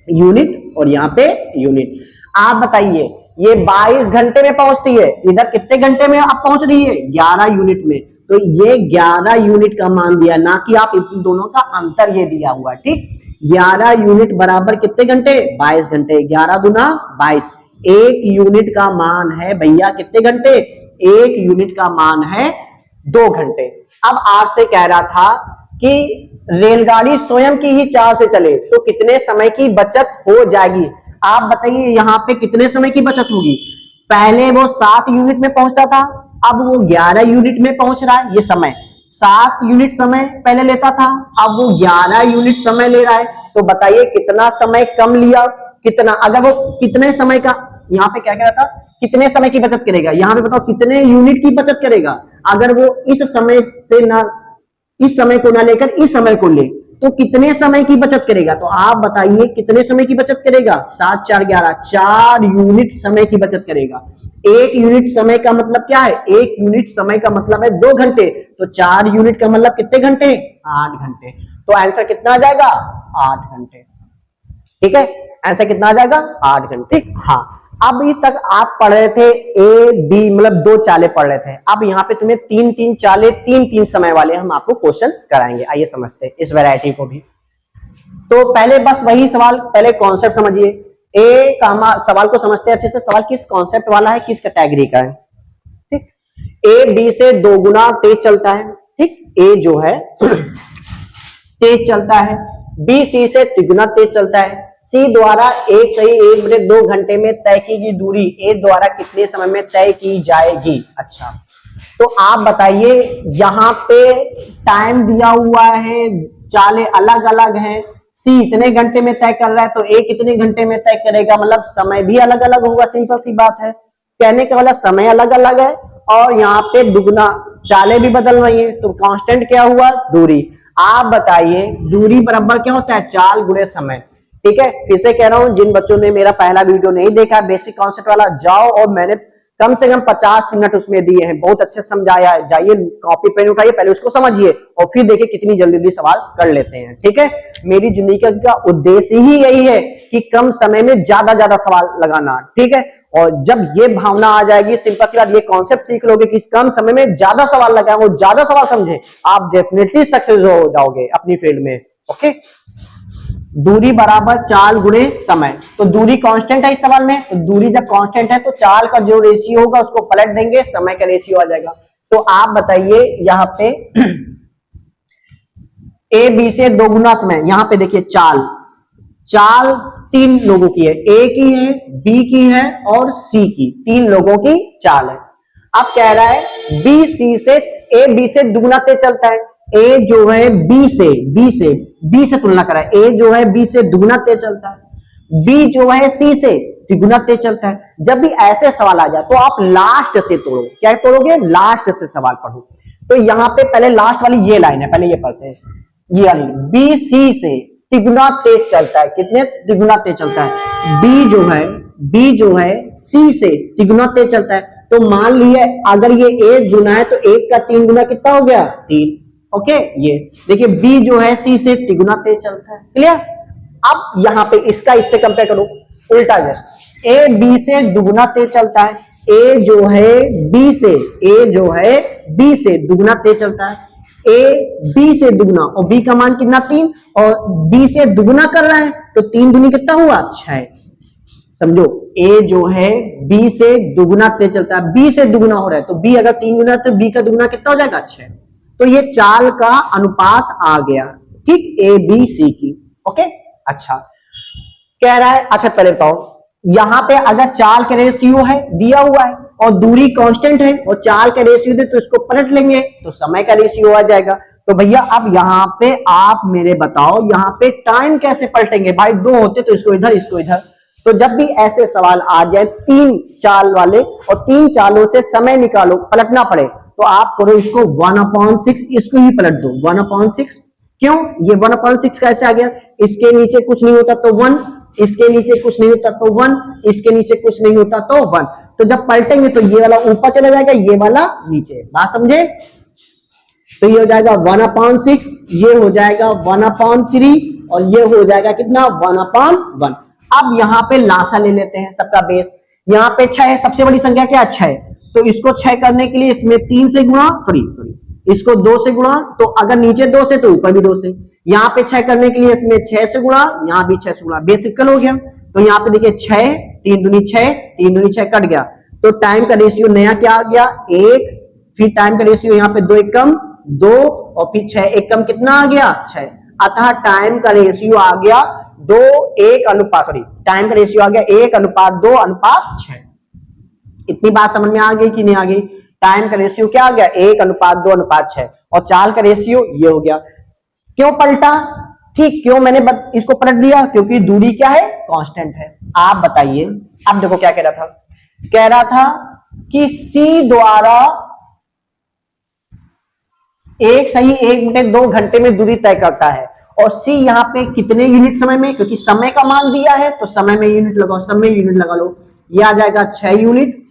यूनिट और यहाँ पे यूनिट। आप बताइए ये 22 घंटे में पहुंचती है, इधर कितने घंटे में आप पहुंच रही है, 11 यूनिट में। तो ये 11 यूनिट का मान दिया, ना कि आप इन दोनों का अंतर ये दिया हुआ, ठीक। 11 यूनिट बराबर कितने घंटे, 22 घंटे, 11 दूना 22। एक यूनिट का मान है भैया कितने घंटे, एक यूनिट का मान है 2 घंटे। अब आपसे कह रहा था कि रेलगाड़ी स्वयं की ही चाल से चले तो कितने समय की बचत हो जाएगी। आप बताइए यहाँ पे कितने समय की बचत होगी। पहले वो 7 यूनिट में पहुंचता था, अब वो 11 यूनिट में पहुंच रहा है। ये समय 7 यूनिट समय पहले लेता था, अब वो 11 यूनिट समय ले रहा है। तो बताइए कितना समय कम लिया, कितना, अगर वो कितने समय का, यहाँ पे क्या कह रहा था, कितने समय की बचत करेगा, यहाँ पे बताओ कितने यूनिट की बचत करेगा। अगर वो इस समय से ना, इस समय को ना लेकर इस समय को ले तो कितने समय की बचत करेगा। तो आप बताइए कितने समय की बचत करेगा, 7 4 11, 4 यूनिट समय की बचत करेगा। एक यूनिट समय का मतलब क्या है, एक यूनिट समय का मतलब है 2 घंटे, तो 4 यूनिट का मतलब कितने घंटे, 8 घंटे। तो आंसर कितना आ जाएगा, 8 घंटे, ठीक है। आंसर कितना आ जाएगा, 8 घंटे। हाँ, अभी तक आप पढ़ रहे थे ए बी, मतलब 2 चाले पढ़ रहे थे। अब यहाँ पे तुम्हें 3-3 चाले, 3-3 समय वाले हम आपको क्वेश्चन कराएंगे। आइए समझते हैं इस वैरायटी को भी। तो पहले बस वही सवाल, पहले कॉन्सेप्ट समझिए। ए का सवाल को समझते हैं अच्छे से। सवाल किस कॉन्सेप्ट वाला है, किस कैटेगरी का है, ठीक। ए बी से 2 गुना तेज चलता है, ठीक। ए जो है तेज चलता है, बी सी से 3 गुना तेज चलता है। सी द्वारा 1 घंटे में तय की गई दूरी ए द्वारा कितने समय में तय की जाएगी। अच्छा, तो आप बताइए, यहाँ पे टाइम दिया हुआ है, चाले अलग अलग हैं। सी इतने घंटे में तय कर रहा है तो ए कितने घंटे में तय करेगा, मतलब समय भी अलग अलग होगा। सिंपल सी बात है, कहने का मतलब समय अलग अलग है और यहाँ पे दुगना चाले भी बदल रही है। तो कांस्टेंट क्या हुआ, दूरी। आप बताइए दूरी बराबर क्या होता है, चाल गुणे समय, ठीक है। फिर से कह रहा हूं, जिन बच्चों ने मेरा पहला वीडियो नहीं देखा बेसिक कॉन्सेप्ट वाला, जाओ, और मैंने कम से कम 50 मिनट उसमें दिए हैं, बहुत अच्छे समझाया है। जाइए कॉपी पेन उठाइए, पहले उसको समझिए और फिर देखिए कितनी जल्दी जल्दी सवाल कर लेते हैं, ठीक है। मेरी जिंदगी का उद्देश्य ही यही है कि कम समय में ज्यादा ज्यादा सवाल लगाना, ठीक है। और जब ये भावना आ जाएगी, सिंपल सी बात, ये कॉन्सेप्ट सीख लोगे कि कम समय में ज्यादा सवाल लगाए, वो ज्यादा सवाल समझे, आप डेफिनेटली सक्सेस हो जाओगे अपनी फील्ड में, ओके। दूरी बराबर चाल गुणे समय, तो दूरी कांस्टेंट है इस सवाल में, तो दूरी जब कांस्टेंट है तो चाल का जो रेशियो होगा उसको पलट देंगे, समय का रेशियो आ जाएगा। तो आप बताइए यहाँ पे ए बी से 2 गुना समय, यहाँ पे देखिए चाल 3 लोगों की है, ए की है, बी की है और सी की, 3 लोगों की चाल है। अब कह रहा है बी सी से, ए बी से दुगुना तेज चलता है, ए जो है बी से तुलना करा है, ए जो है बी से दुगुना तेज चलता है, बी जो है सी से तिगुना तेज चलता है। जब भी ऐसे सवाल आ जाए तो आप लास्ट से तोड़ो, क्या तोड़ोगे, लास्ट से सवाल पढ़ो। तो यहाँ पे पहले लास्ट वाली ये लाइन है, पहले ये पढ़ते हैं, ये वाली, बी सी से तिगुना तेज चलता है, कितने तिगुना तेज चलता है, बी जो है सी से तिगुना तेज चलता है। तो मान लिया अगर ये 1 गुना है तो 1 का 3 गुना कितना हो गया, 3, ओके। ये देखिए बी जो है सी से तिगुना तेज चलता है, क्लियर। अब यहाँ पे इसका इससे कंपेयर करो, उल्टा जस्ट, ए बी से दुगुना तेज चलता है, ए जो है बी से दुगुना तेज चलता है, ए बी से दुगुना, और बी का मान कितना 3, और बी से दुगुना कर रहा है तो 3 दूनी कितना हुआ, 6। समझो, ए जो है बी से दुगुना तेज चलता है, बी से दुगुना हो रहा है, तो बी अगर 3 गुना है तो बी का दुगुना कितना हो जाएगा, 6। तो ये चाल का अनुपात आ गया, ठीक, ए बी सी की, ओके। अच्छा कह रहा है, अच्छा पहले बताओ, यहां पे अगर चाल का रेशियो है दिया हुआ है और दूरी कांस्टेंट है और चाल का रेशियो दे तो इसको पलट लेंगे तो समय का रेशियो आ जाएगा। तो भैया अब यहाँ पे आप मेरे बताओ, यहाँ पे टाइम कैसे पलटेंगे, भाई 2 होते तो इसको इधर इसको इधर। तो जब भी ऐसे सवाल आ जाए 3 चाल वाले और 3 चालों से समय निकालो, पलटना पड़े, तो आप करो इसको 1/6, इसको ही पलट दो 1/6। क्यों, ये 1/6 कैसे आ गया, इसके नीचे कुछ नहीं होता तो 1, इसके नीचे कुछ नहीं होता तो 1, इसके नीचे कुछ नहीं होता तो 1। तो जब पलटेंगे तो ये वाला ऊपर चला जाएगा, ये वाला नीचे, बात समझे। तो ये हो जाएगा 1/6, ये हो जाएगा 1/3 और ये हो जाएगा कितना, 1/1। अब यहाँ पे लासा ले लेते हैं, सबका बेस यहाँ पे 6 है, सबसे बड़ी संख्या क्या 6 है, तो इसको 6 करने के लिए इसमें 3 से गुणा, इसको 2 से गुणा, तो अगर नीचे 2 से तो ऊपर भी 2 से। यहाँ पे 6 करने के लिए इसमें 6 से गुणा, यहाँ भी 6 से गुणा, बेसिकल हो गया। तो यहाँ पे देखिए 6 3 दूनी 6, 3 दूनी 6 कट गया, तो टाइम का रेशियो नया क्या आ गया 1, फिर टाइम का रेशियो यहाँ पे 2 एकम 2 और फिर 6 एकम कितना आ गया 6। अतः टाइम का रेशियो आ गया 2 1 अनुपात, सॉरी टाइम का रेशियो आ गया 1:2 अनुपात 6। इतनी बात समझ में आ गई कि नहीं आ गई? टाइम का रेशियो क्या आ गया 1:2 अनुपात 6, और चाल का रेशियो ये हो गया। क्यों पलटा? ठीक, क्यों मैंने इसको पलट दिया? क्योंकि दूरी क्या है कांस्टेंट है। आप बताइए, अब देखो क्या कह रहा था, कह रहा था कि C द्वारा 1:2 घंटे में दूरी तय करता है, और C यहाँ पे कितने यूनिट समय में, क्योंकि समय का मान दिया है तो समय में यूनिट लगाओ, समय यूनिट लगा लो। ये आ जाएगा 6 यूनिट,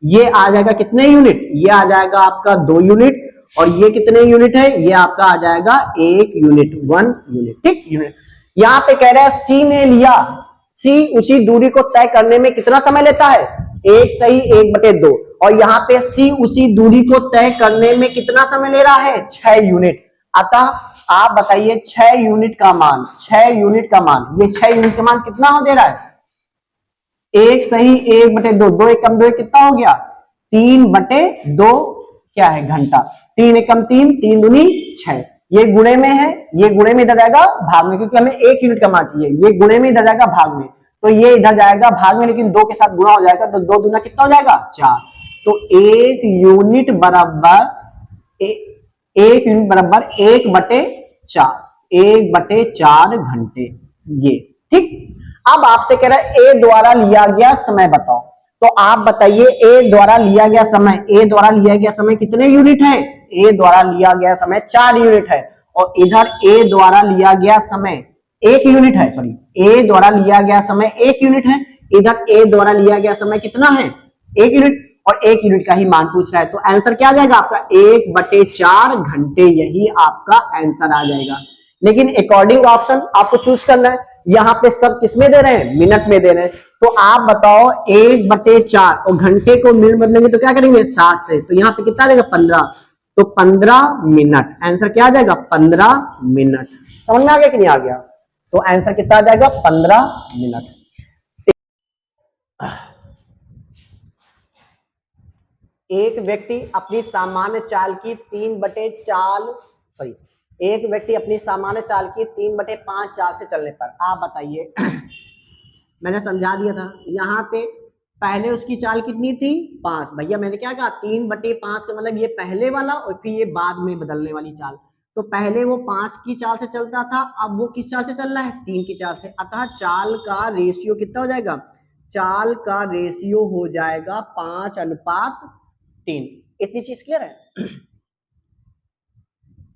ये आ जाएगा कितने यूनिट, ये आ जाएगा आपका 2 यूनिट, और ये कितने यूनिट है, ये आपका आ जाएगा 1 यूनिट, 1 यूनिट। ठीक, यूनिट। यहाँ पे कह रहा है C ने लिया, C उसी दूरी को तय करने में कितना समय लेता है 1:1/2, और यहाँ पे C उसी दूरी को तय करने में कितना समय ले रहा है 6 यूनिट। अतः आप बताइए 6 यूनिट का मान, 6 यूनिट का मान, ये 6 यूनिट का मान कितना हो दे रहा है 1:1/2, 2 एकम 2 कितना हो गया 3/2 क्या है घंटा, 3 एकम 3, 3 दूनी 6। ये गुणे में है, ये गुणे में इधर जाएगा भाग में, क्योंकि हमें 1 यूनिट का मान चाहिए। ये गुणे में इधर जाएगा भाग में, तो ये इधर जाएगा भाग में, लेकिन 2 के साथ गुणा हो जाएगा, तो 2 दूना कितना हो जाएगा 4। तो 1 यूनिट बराबर 1/4, 1/4 घंटे, ये। ठीक, अब आपसे कह रहा है ए द्वारा लिया गया समय बताओ, तो आप बताइए ए द्वारा लिया गया समय, ए द्वारा लिया गया समय कितने यूनिट है, ए द्वारा लिया गया समय 4 यूनिट है, और इधर ए द्वारा लिया गया समय 1 यूनिट है, सॉरी ए द्वारा लिया गया समय 1 यूनिट है, इधर ए द्वारा लिया गया समय कितना है 1 यूनिट, और 1 यूनिट का ही मान पूछ रहा है, तो आंसर क्या आ जाएगा आपका 1/4 घंटे, यही आपका आंसर आ जाएगा। लेकिन अकॉर्डिंग ऑप्शन आपको चूज करना है, यहाँ पे सब किसमें दे रहे हैं मिनट में दे रहे हैं, तो आप बताओ 1/4, और घंटे को मिनट बदलेंगे तो क्या करेंगे 60 से, तो यहाँ पे कितना आ जाएगा 15, तो 15 मिनट, आंसर क्या आ जाएगा 15 मिनट। समझ में आ गया कि नहीं आ गया? तो आंसर कितना आ जाएगा 15 मिनट। एक व्यक्ति अपनी सामान्य चाल की 3/5 चाल से चलने पर, आप बताइए मैंने समझा दिया था, यहाँ पे पहले उसकी चाल कितनी थी 5, भैया मैंने क्या कहा 3/5 का मतलब ये पहले वाला और फिर ये बाद में बदलने वाली चाल, तो पहले वो 5 की चाल से चलता था, अब वो किस चाल से चल रहा है 3 की चाल से, अतः चाल का रेशियो कितना हो जाएगा, चाल का रेशियो हो जाएगा 5:3। इतनी चीज क्लियर है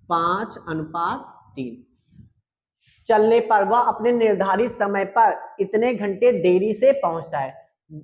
5:3। चलने पर वह अपने निर्धारित समय पर इतने घंटे देरी से पहुंचता है,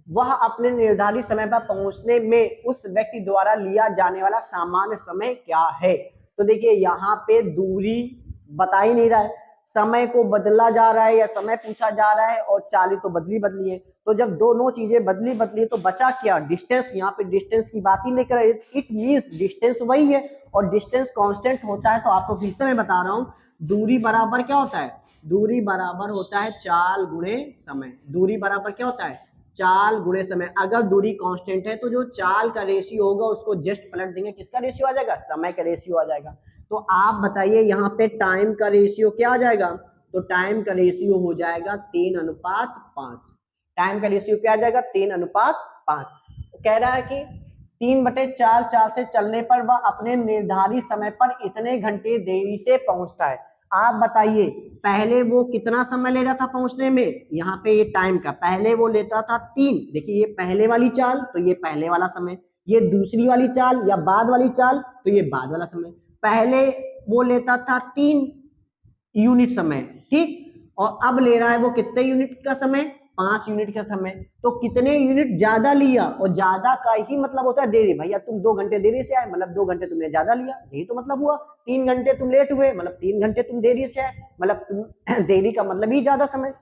वह अपने निर्धारित समय पर पहुंचने में उस व्यक्ति द्वारा लिया जाने वाला सामान्य समय क्या है। तो देखिए यहाँ पे दूरी बता ही नहीं रहा है, समय को बदला जा रहा है या समय पूछा जा रहा है, और चाल तो बदली है, तो जब दोनों चीजें बदली तो बचा क्या डिस्टेंस, यहाँ पे डिस्टेंस की बात ही नहीं कर रहे, इट मींस डिस्टेंस वही है, और डिस्टेंस कांस्टेंट होता है, तो आपको फिर से मैं बता रहा हूँ दूरी बराबर क्या होता है, दूरी बराबर होता है चाल गुणे समय, दूरी बराबर क्या होता है चाल गुणे समय। अगर दूरी कांस्टेंट है तो जो चाल का रेशियो होगा उसको जस्ट पलट देंगे, किसका रेशियो आ जाएगा समय का रेशियो आ जाएगा। तो आप बताइए यहाँ पे टाइम का रेशियो क्या आ जाएगा, तो टाइम का रेशियो हो जाएगा 3:5, टाइम का रेशियो क्या आ जाएगा 3:5। कह रहा है कि 3/4 चाल से चलने पर वह अपने निर्धारित समय पर इतने घंटे देरी से पहुंचता है। आप बताइए पहले वो कितना समय ले रहा था पहुंचने में, यहाँ पे ये टाइम का पहले वो लेता था 3, देखिए ये पहले वाली चाल तो ये पहले वाला समय, ये दूसरी वाली चाल या बाद वाली चाल तो ये बाद वाला समय। पहले वो लेता था 3 यूनिट समय, ठीक, और अब ले रहा है वो कितने यूनिट का समय 5 यूनिट का समय, तो कितने यूनिट ज्यादा लिया, और ज्यादा का ही मतलब होता है देरी, भैया तुम 2 घंटे देरी से आए मतलब 2 घंटे तुमने ज्यादा लिया, यही तो मतलब हुआ। 3 घंटे तुम लेट हुए मतलब 3 घंटे तुम देरी से आए, मतलब तुम देरी का मतलब ही ज्यादा समय।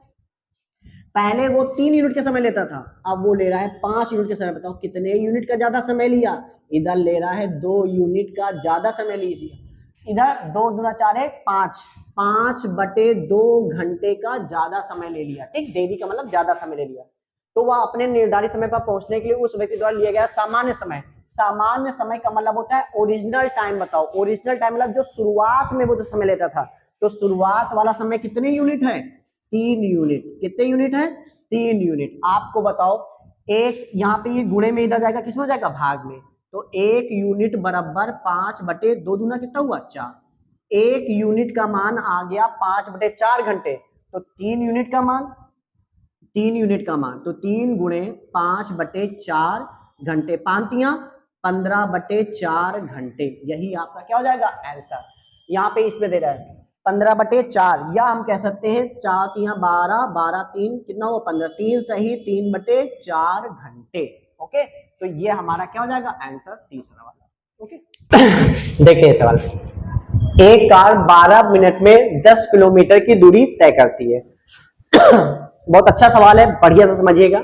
पहले वो 3 यूनिट का समय लेता था, अब वो ले रहा है 5 यूनिट का समय। बताओ कितने यूनिट का ज्यादा समय लिया? इधर ले रहा है 2 यूनिट का ज्यादा समय ले लिया। इधर 2 दूना 4 है 5, 5/2 घंटे का ज्यादा समय ले लिया। ठीक, देरी का मतलब ज्यादा समय ले लिया। तो वह अपने निर्धारित समय पर पहुंचने के लिए उस व्यक्ति द्वारा लिया गया सामान्य समय। सामान्य समय का मतलब होता है ओरिजिनल टाइम। बताओ ओरिजिनल टाइम मतलब जो शुरुआत में वो जो समय लेता था, तो शुरुआत वाला समय कितने यूनिट है? 3 यूनिट। कितने यूनिट है? 3 यूनिट। आपको बताओ एक यहाँ पे ये गुणे में इधर जाएगा, किसमें जाएगा? भाग में। तो 1 यूनिट बराबर 5/2 दूना कितना हुआ? 4। 1 यूनिट का मान आ गया 5/4 घंटे। तो 3 यूनिट का मान, 3 यूनिट का मान, तो 3 गुणे 5/4 घंटे, 5 15/4 घंटे। यही आपका क्या हो जाएगा? आंसर। यहाँ पे इसमें दे रहा है 15/4, या हम कह सकते हैं 4 3 12, 12 3 कितना हुआ? 15। 3 सही 3/4 घंटे। ओके, तो ये हमारा क्या हो जाएगा? आंसर तीसरा वाला। ओके देखते हैं सवाल। एक कार 12 मिनट में 10 किलोमीटर की दूरी तय करती है। बहुत अच्छा सवाल है, बढ़िया से समझिएगा।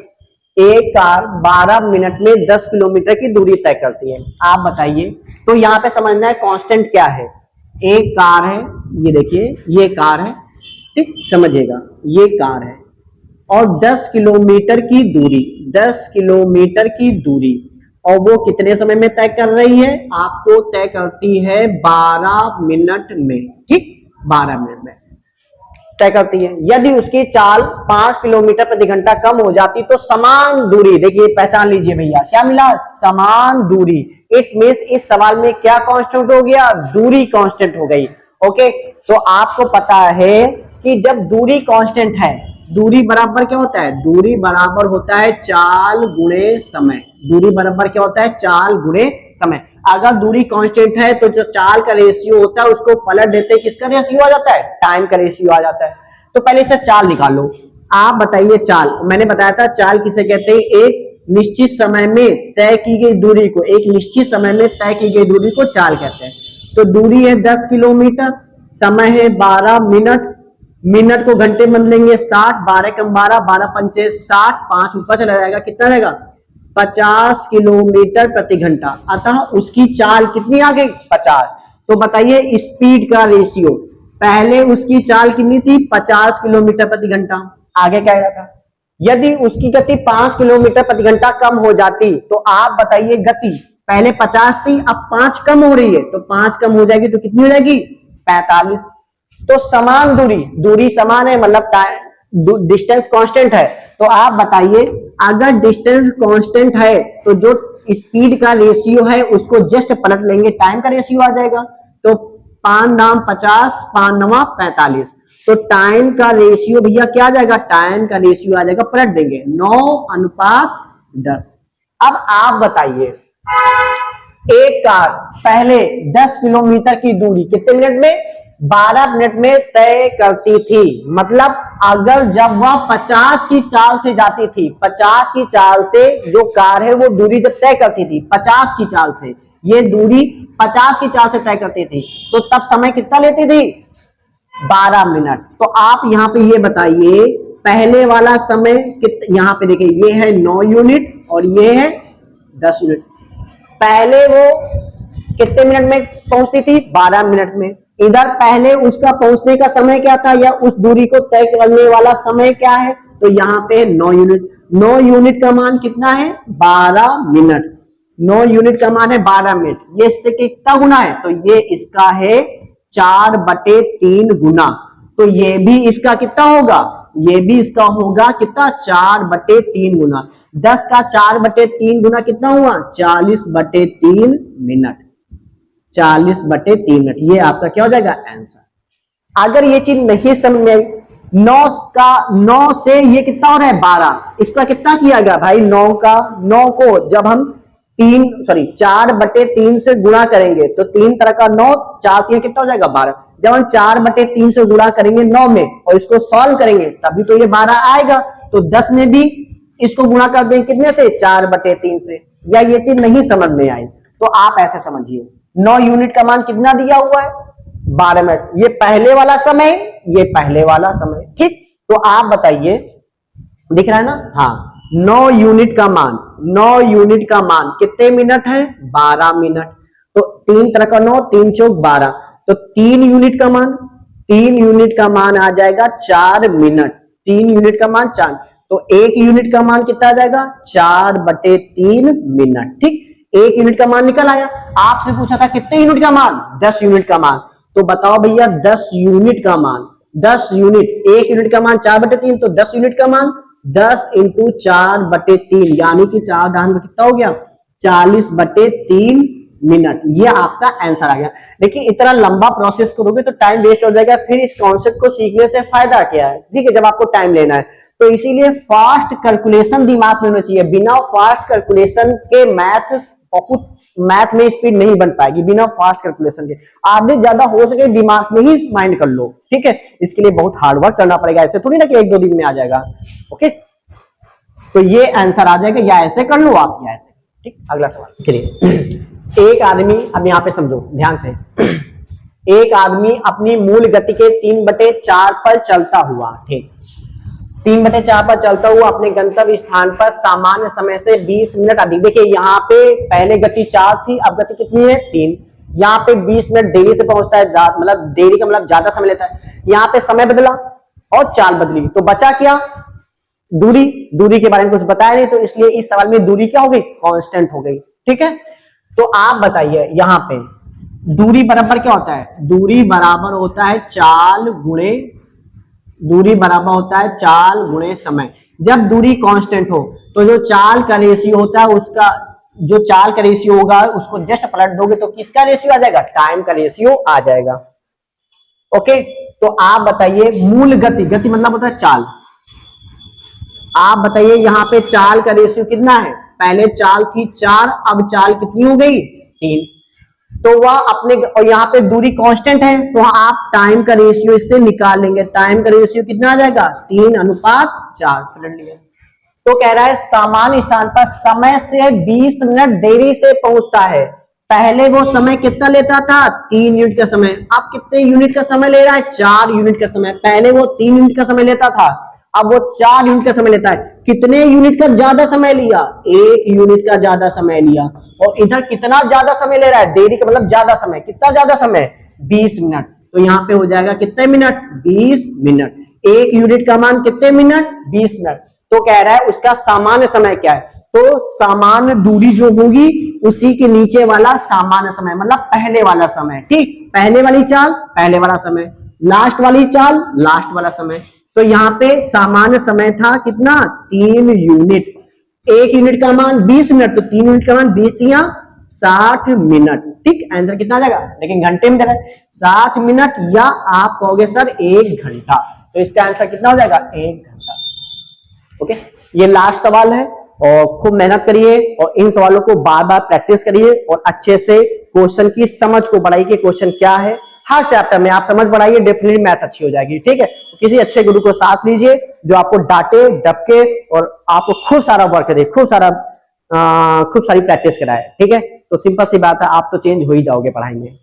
एक कार 12 मिनट में 10 किलोमीटर की दूरी तय करती है। आप बताइए, तो यहाँ पे समझना है कांस्टेंट क्या है। एक कार है, ये देखिए ये कार है, ठीक, समझिएगा ये कार है, और 10 किलोमीटर की दूरी, 10 किलोमीटर की दूरी, और वो कितने समय में तय कर रही है? आपको तय करती है 12 मिनट में। ठीक, 12 मिनट में तय करती है। यदि उसकी चाल 5 किलोमीटर प्रति घंटा कम हो जाती तो समान दूरी, देखिए पहचान लीजिए भैया, क्या मिला? समान दूरी। इट मींस इस सवाल में क्या कांस्टेंट हो गया? दूरी कांस्टेंट हो गई। ओके, तो आपको पता है कि जब दूरी कांस्टेंट है, दूरी बराबर क्या होता है? दूरी बराबर होता है चाल गुणे समय। दूरी बराबर क्या होता है? चाल गुणे समय। अगर दूरी कांस्टेंट है तो जो चाल का रेशियो होता है उसको पलट देते, किसका रेशियो आ जाता है? टाइम का रेशियो आ जाता है। तो पहले इसे चाल निकालो। आप बताइए चाल, मैंने बताया था चाल किसे कहते हैं? एक निश्चित समय में तय की गई दूरी को, एक निश्चित समय में तय की गई दूरी को चाल कहते हैं। तो दूरी है 10 किलोमीटर, समय है 12 मिनट, मिनट को घंटे में बदलेंगे 60, 12 कम 12, 12 पंचे 60, 5 ऊपर चला जाएगा, कितना रहेगा? 50 किलोमीटर प्रति घंटा। अतः उसकी चाल कितनी आ गई? 50। तो बताइए स्पीड का रेशियो, पहले उसकी चाल कितनी थी? 50 किलोमीटर प्रति घंटा। आगे क्या था? यदि उसकी गति 5 किलोमीटर प्रति घंटा कम हो जाती, तो आप बताइए गति पहले 50 थी, अब 5 कम हो रही है, तो 5 कम हो जाएगी तो कितनी हो जाएगी? 45। तो समान दूरी, दूरी समान है मतलब डिस्टेंस कांस्टेंट है। तो आप बताइए अगर डिस्टेंस कांस्टेंट है तो जो स्पीड का रेशियो है उसको जस्ट पलट लेंगे, टाइम का रेशियो आ जाएगा। तो 5 नाम 50, 5 नवा 45, तो टाइम का रेशियो भैया क्या आ जाएगा? टाइम का रेशियो आ जाएगा, पलट देंगे 9:10। अब आप बताइए एक कार पहले 10 किलोमीटर की दूरी कितने मिनट में? 12 मिनट में तय करती थी। मतलब अगर जब वह 50 की चाल से जाती थी, 50 की चाल से जो कार है वो दूरी जब तय करती थी 50 की चाल से, ये दूरी 50 की चाल से तय करती थी, तो तब समय कितना लेती थी? 12 मिनट। तो आप यहाँ पे ये बताइए पहले वाला समय यहाँ पे देखिए ये है 9 यूनिट और ये है 10 यूनिट। पहले वो कितने मिनट में पहुंचती थी? 12 मिनट में। इधर पहले उसका पहुंचने का समय क्या था, या उस दूरी को तय करने वाला समय क्या है? तो यहाँ पे 9 यूनिट। 9 यूनिट का मान कितना है? 12 मिनट। 9 यूनिट का मान है 12 मिनट। ये इससे कितना गुना है? तो ये इसका है 4/3 गुना। तो ये भी इसका कितना होगा? ये भी इसका होगा कितना? 4/3 गुना। 10 का 4/3 गुना कितना हुआ? 40/3 मिनट। 40/3 मिनट, ये आपका क्या हो जाएगा? आंसर। अगर ये चीज नहीं समझ में आई, 9 से ये कितना हो रहा है? 12। इसका कितना किया गया भाई? 9 को जब हम 4/3 से गुणा करेंगे तो 3 तरह का 9, 4 3 कितना हो जाएगा? 12। जब हम 4/3 से गुणा करेंगे 9 में और इसको सॉल्व करेंगे तभी तो ये 12 आएगा। तो 10 में भी इसको गुणा कर देंगे कितने से? 4/3 से। या ये चीज नहीं समझ में आई तो आप ऐसे समझिए 9 यूनिट का मान कितना दिया हुआ है? 12 मिनट। ये पहले वाला समय, ये पहले वाला समय, ठीक। तो आप बताइए दिख रहा है ना, हाँ 9 यूनिट का मान, 9 यूनिट का मान कितने मिनट है, 12 मिनट। तो 3 तरह का 9, 3 चौक 12, तो 3 यूनिट का मान, 3 यूनिट का मान आ जाएगा 4 मिनट, 3 यूनिट का मान 4, तो 1 यूनिट का मान कितना आ जाएगा, 4/3 मिनट। ठीक, 1 यूनिट का मान निकल आया। आपसे पूछा था कितने यूनिट का मान, 10 यूनिट का मान, तो बताओ भैया 10 यूनिट का मान, 10 यूनिट, 1 यूनिट का मान 4/3, तो 10 यूनिट का मान 10 इंटू 4/3, यानी कि 4 दान में कितना हो गया, 40/3 मिनट। ये आपका आंसर आ गया। देखिए इतना लंबा प्रोसेस करोगे तो टाइम वेस्ट हो जाएगा, फिर इस कॉन्सेप्ट को सीखने से फायदा क्या है, ठीक है, जब आपको टाइम लेना है। तो इसीलिए फास्ट कैलकुलेशन दिमाग में होना चाहिए। बिना फास्ट कैलकुलेशन के मैथ में स्पीड नहीं बन पाएगी, बिना फास्ट कैलकुलेशन के। आधे ज्यादा हो सके दिमाग में ही माइंड कर लो, ठीक है, इसके लिए बहुत हार्ड वर्क करना पड़ेगा, ऐसे थोड़ी ना कि 1-2 दिन में आ जाएगा। ओके, तो ये आंसर आ जाएगा, या ऐसे कर लो आप या ऐसे। ठीक, अगला सवाल। चलिए, एक आदमी, अब यहां पे समझो ध्यान से, एक आदमी अपनी मूल गति के 3/4 पर चलता हुआ, ठीक, 3/4 पर चलता हुआ अपने गंतव्य स्थान पर सामान्य समय से 20 मिनट अधिक। देखिए यहाँ पे पहले गति 4 थी, अब गति कितनी है, 3। यहाँ पे 20 मिनट देरी से पहुंचता है, मतलब देरी का मतलब ज्यादा समय लेता है। यहाँ पे समय बदला और चाल बदली, तो बचा क्या, दूरी। दूरी के बारे में कुछ बताया नहीं, तो इसलिए इस सवाल में दूरी क्या हो गई, कांस्टेंट हो गई। ठीक है, तो आप बताइए यहाँ पे दूरी बराबर क्या होता है, दूरी बराबर होता है चाल गुणे, दूरी बराबर होता है चाल गुणे समय। जब दूरी कांस्टेंट हो तो जो चाल का रेशियो होता है, उसका जो चाल का रेशियो होगा उसको जस्ट पलट दोगे तो किसका रेशियो आ जाएगा, टाइम का रेशियो आ जाएगा। ओके, तो आप बताइए मूल गति, गति मतलब होता है चाल, आप बताइए यहाँ पे चाल का रेशियो कितना है, पहले चाल थी 4, अब चाल कितनी हो गई, 3। तो वह अपने, और यहाँ पे दूरी कांस्टेंट है, तो आप टाइम का रेशियो इससे निकाल लेंगे। टाइम का रेशियो कितना आ जाएगा, 3:4, पलट लिया। तो कह रहा है सामान्य स्थान पर समय से 20 मिनट देरी से पहुंचता है। पहले वो समय कितना लेता था, 3 यूनिट का समय। अब कितने यूनिट का समय ले रहा है, 4 यूनिट का समय। पहले वो 3 यूनिट का समय लेता था, अब वो 4 यूनिट का समय लेता है। कितने यूनिट का ज्यादा समय लिया, 1 यूनिट का ज्यादा समय लिया। और इधर कितना ज्यादा समय ले रहा है, देरी का मतलब ज्यादा समय, कितना ज्यादा समय, 20 मिनट। तो यहाँ पे हो जाएगा कितने मिनट, 20 मिनट। 1 यूनिट का मान कितने मिनट, 20 मिनट। तो कह रहा है उसका सामान्य समय क्या है, तो सामान्य दूरी जो होगी उसी के नीचे वाला सामान्य समय, मतलब पहले वाला समय। ठीक, पहले वाली चाल पहले वाला समय, लास्ट वाली चाल लास्ट वाला समय। तो यहाँ पे सामान्य समय था कितना, 3 यूनिट। 1 यूनिट का मान 20 मिनट, तो 3 यूनिट का मान 20 × 60 मिनट। ठीक, आंसर कितना आ जाएगा, लेकिन घंटे में दे रहा है, 60 मिनट, या आप कहोगे सर 1 घंटा। तो इसका आंसर कितना हो जाएगा, 1 घंटा। ओके, ये लास्ट सवाल है, और खूब मेहनत करिए और इन सवालों को बार बार प्रैक्टिस करिए और अच्छे से क्वेश्चन की समझ को बढ़ाइए कि क्वेश्चन क्या है। हर चैप्टर में आप समझ बढ़ाइए, डेफिनेटली मैथ अच्छी हो जाएगी। ठीक है, किसी अच्छे गुरु को साथ लीजिए जो आपको डांटे डपके और आपको खूब सारा वर्क दे, खूब सारी प्रैक्टिस कराए। ठीक है, तो सिंपल सी बात है, आप तो चेंज हो ही जाओगे पढ़ाई में।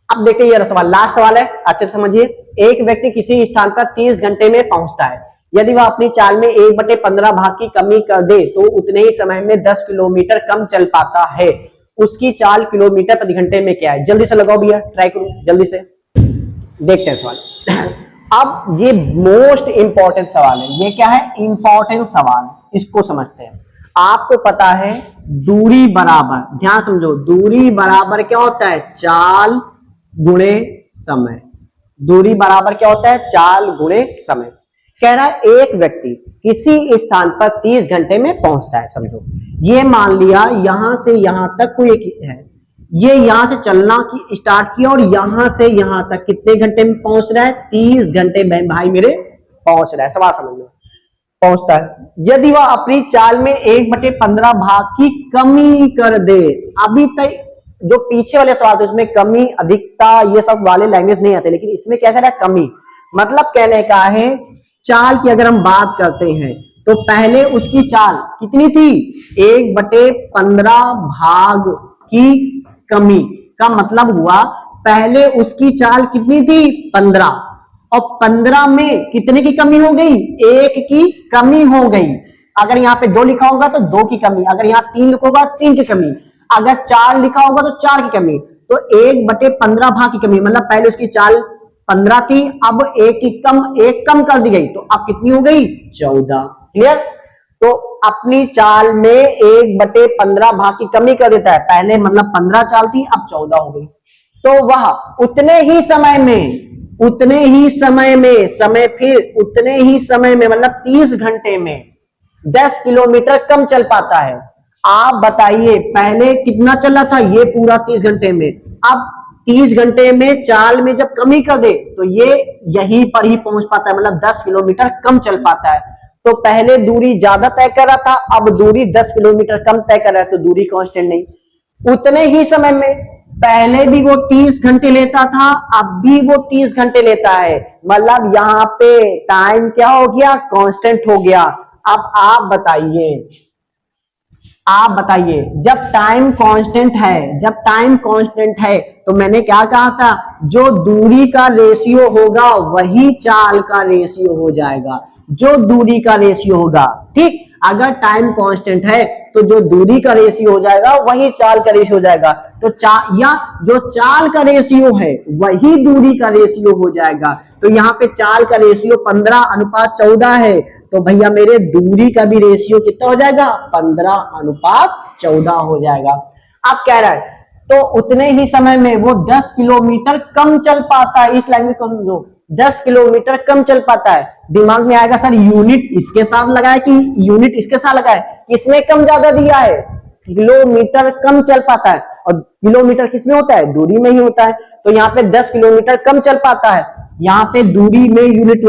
अब देखिए ये सवाल, लास्ट सवाल है, अच्छे से समझिए। एक व्यक्ति किसी स्थान पर 30 घंटे में पहुंचता है। यदि वह अपनी चाल में 1/15 भाग की कमी कर दे तो उतने ही समय में 10 किलोमीटर कम चल पाता है। उसकी चाल किलोमीटर प्रति घंटे में क्या है, जल्दी से लगाओ भैया, ट्राई करो जल्दी से, देखते हैं सवाल। अब ये मोस्ट इंपॉर्टेंट सवाल है, ये क्या है, इंपॉर्टेंट सवाल, इसको समझते हैं। आपको पता है दूरी बराबर, ध्यान समझो, दूरी बराबर क्या होता है, चाल गुणे समय। दूरी बराबर क्या होता है, चाल गुणे समय। कह रहा है एक व्यक्ति किसी स्थान पर 30 घंटे में पहुंचता है। समझो, ये मान लिया यहां से यहां तक कोई एक है, ये यहां से चलना की स्टार्ट किया और यहां से यहां तक कितने घंटे में पहुंच रहा है, 30 घंटे में भाई मेरे पहुंच रहा है। सवाल समझ लो, पहुंचता है। यदि वह अपनी चाल में 1/15 भाग की कमी कर दे, अभी तक जो पीछे वाले सवाल थे उसमें कमी अधिकता ये सब वाले लैंग्वेज नहीं आते, लेकिन इसमें क्या कह रहा है, कमी। मतलब कहने का है चाल की अगर हम बात करते हैं तो पहले उसकी चाल कितनी थी, 1/15 भाग की कमी का मतलब हुआ पहले उसकी चाल कितनी थी, 15, और 15 में कितने की कमी हो गई? 1 की कमी हो गई। अगर यहाँ पे 2 लिखा होगा तो 2 की कमी, अगर यहाँ 3 लिखा होगा 3 की कमी, अगर 4 लिखा होगा तो 4 की कमी। तो 1/15 भाग की कमी, मतलब पहले उसकी चाल 15 थी, अब 1 कम कर दी गई, तो अब कितनी हो गई? 14। क्लियर? तो अपनी चाल में 1/15 भाग की कमी कर देता है। पहले मतलब 15 चाल थी, अब 14 हो गई। तो वह उतने ही समय में मतलब 30 घंटे में 10 किलोमीटर कम चल पाता है। आप बताइए पहले कितना चला था? ये पूरा 30 घंटे में। अब 30 घंटे में चाल में जब कमी कर दे तो ये यहीं पर ही पहुंच पाता है, मतलब 10 किलोमीटर कम चल पाता है। तो पहले दूरी ज्यादा तय कर रहा था, अब दूरी 10 किलोमीटर कम तय कर रहा है, तो दूरी कांस्टेंट नहीं। उतने ही समय में, पहले भी वो 30 घंटे लेता था, अब भी वो 30 घंटे लेता है, मतलब यहां पे टाइम क्या हो गया? कांस्टेंट हो गया। अब आप बताइए जब टाइम कांस्टेंट है तो मैंने क्या कहा था? जो दूरी का रेशियो होगा वही चाल का रेशियो हो जाएगा, जो दूरी का रेशियो होगा। ठीक, अगर टाइम कांस्टेंट है तो जो दूरी का रेशियो हो जाएगा वही चाल का रेशियो हो जाएगा। तो या जो चाल का रेशियो है वही दूरी का रेशियो हो जाएगा। तो यहाँ पे चाल का रेशियो 15:14 है, तो भैया मेरे दूरी का भी रेशियो कितना हो जाएगा? 15:14 हो जाएगा। अब कह रहा है तो उतने ही समय में वो 10 किलोमीटर कम चल पाता है। इस लाइन में समझो, 10 किलोमीटर कम चल पाता है। दिमाग में आएगा सर यूनिट इसके साथ लगाए कि यूनिट इसके साथ लगाए? इसमें कम ज्यादा दिया है, किलोमीटर कम चल पाता है, और किलोमीटर किसमें होता है? दूरी में ही होता है। तो यहाँ पे 10 किलोमीटर कम चल पाता है, यहाँ पे दूरी में यूनिट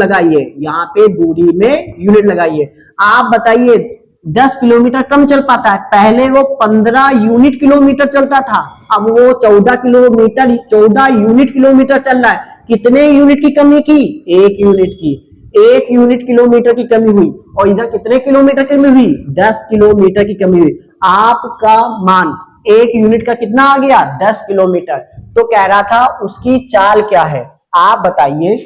लगाइए, आप बताइए 10 किलोमीटर कम चल पाता है। पहले वो 15 यूनिट किलोमीटर चलता था, अब वो 14 यूनिट किलोमीटर चल रहा है। कितने यूनिट की कमी की? 1 यूनिट की। 1 यूनिट किलोमीटर की कमी हुई, और इधर कितने किलोमीटर की कमी हुई? 10 किलोमीटर की कमी हुई। आपका मान 1 यूनिट का कितना आ गया? 10 किलोमीटर। तो कह रहा था उसकी चाल क्या है? आप बताइए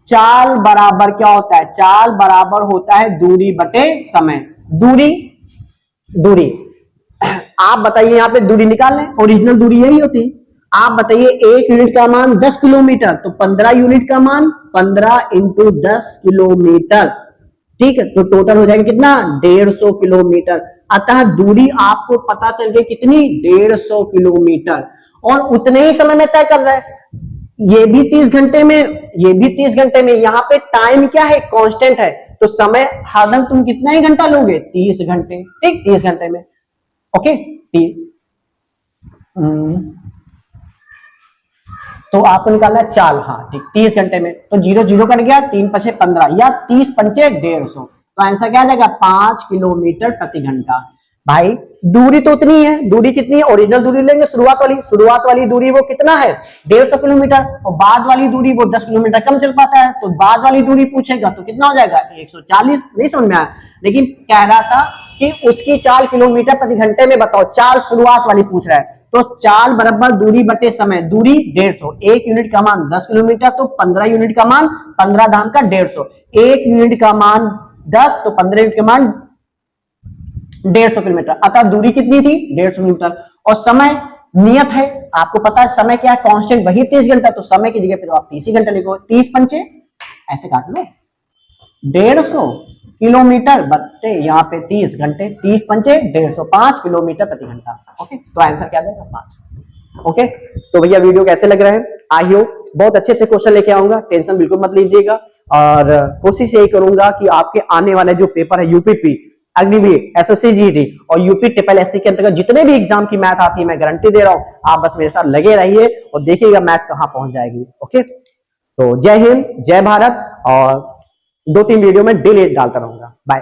चाल बराबर क्या होता है? चाल बराबर होता है दूरी बटे समय। दूरी आप बताइए, यहाँ पे दूरी निकाल लें, ओरिजिनल दूरी यही होती। आप बताइए 1 यूनिट का मान 10 किलोमीटर, तो 15 यूनिट का मान 15 × 10 किलोमीटर। ठीक है, तो टोटल हो जाएगा कितना? 150 किलोमीटर। अतः दूरी आपको पता चल गई कितनी? 150 किलोमीटर, और उतने ही समय में तय कर रहा है। ये भी 30 घंटे में, यहाँ पे टाइम क्या है? कांस्टेंट है, तो समय हरदम तुम कितना ही घंटा लोगे? 30 घंटे। ठीक, 30 घंटे में। ओके, तो आपको निकालना है चाल। हाँ ठीक, 30 घंटे में, तो 0 0 कट गया, 3 × 5 = 15 या 30 × 5 = 150। तो आंसर क्या आ जाएगा? 5 किलोमीटर प्रति घंटा। भाई दूरी तो उतनी है, दूरी कितनी है? ओरिजिनल दूरी लेंगे, शुरुआत वाली दूरी वो कितना है? 150 किलोमीटर, और बाद वाली दूरी वो 10 किलोमीटर कम चल पाता है, तो बाद वाली दूरी पूछेगा तो कितना हो जाएगा? 140। नहीं समझ में आया, लेकिन कह रहा था कि उसकी चाल किलोमीटर प्रति घंटे में बताओ। चाल शुरुआत वाली पूछ रहा है, तो चाल बराबर दूरी बटे समय। दूरी 150, 1 यूनिट का मान 10 किलोमीटर, तो 15 यूनिट का मान 15 दाम का 150। 1 यूनिट का मान 10, तो 15 यूनिट का मान 150 किलोमीटर। अतः दूरी कितनी थी? 150 किलोमीटर। और समय नियत है, आपको पता है समय क्या है? कांस्टेंट वही 30 घंटा, तो समय की जगह पे तो आप 30 ही घंटा लिखो। 30 × 5 ऐसे काट लो, 150 किलोमीटर बटे यहाँ पे 30 घंटे, 30 × 5 = 150, 5 किलोमीटर प्रति घंटा। ओके, तो आंसर क्या देगा? 5। ओके, तो भैया वीडियो कैसे लग रहे हैं? आई होप बहुत अच्छे क्वेश्चन लेके आऊंगा, टेंशन बिल्कुल मत लीजिएगा, और कोशिश यही करूंगा कि आपके आने वाले जो पेपर है यूपीपी, अग्निवीर, एसएससी जीडी और यूपी ट्रिपल एससी के अंतर्गत जितने भी एग्जाम की मैथ आती है, मैं गारंटी दे रहा हूं, आप बस मेरे साथ लगे रहिए और देखिएगा मैथ कहां पहुंच जाएगी। ओके, तो जय हिंद, जय भारत, और 2-3 वीडियो में डेली डालता रहूंगा। बाय।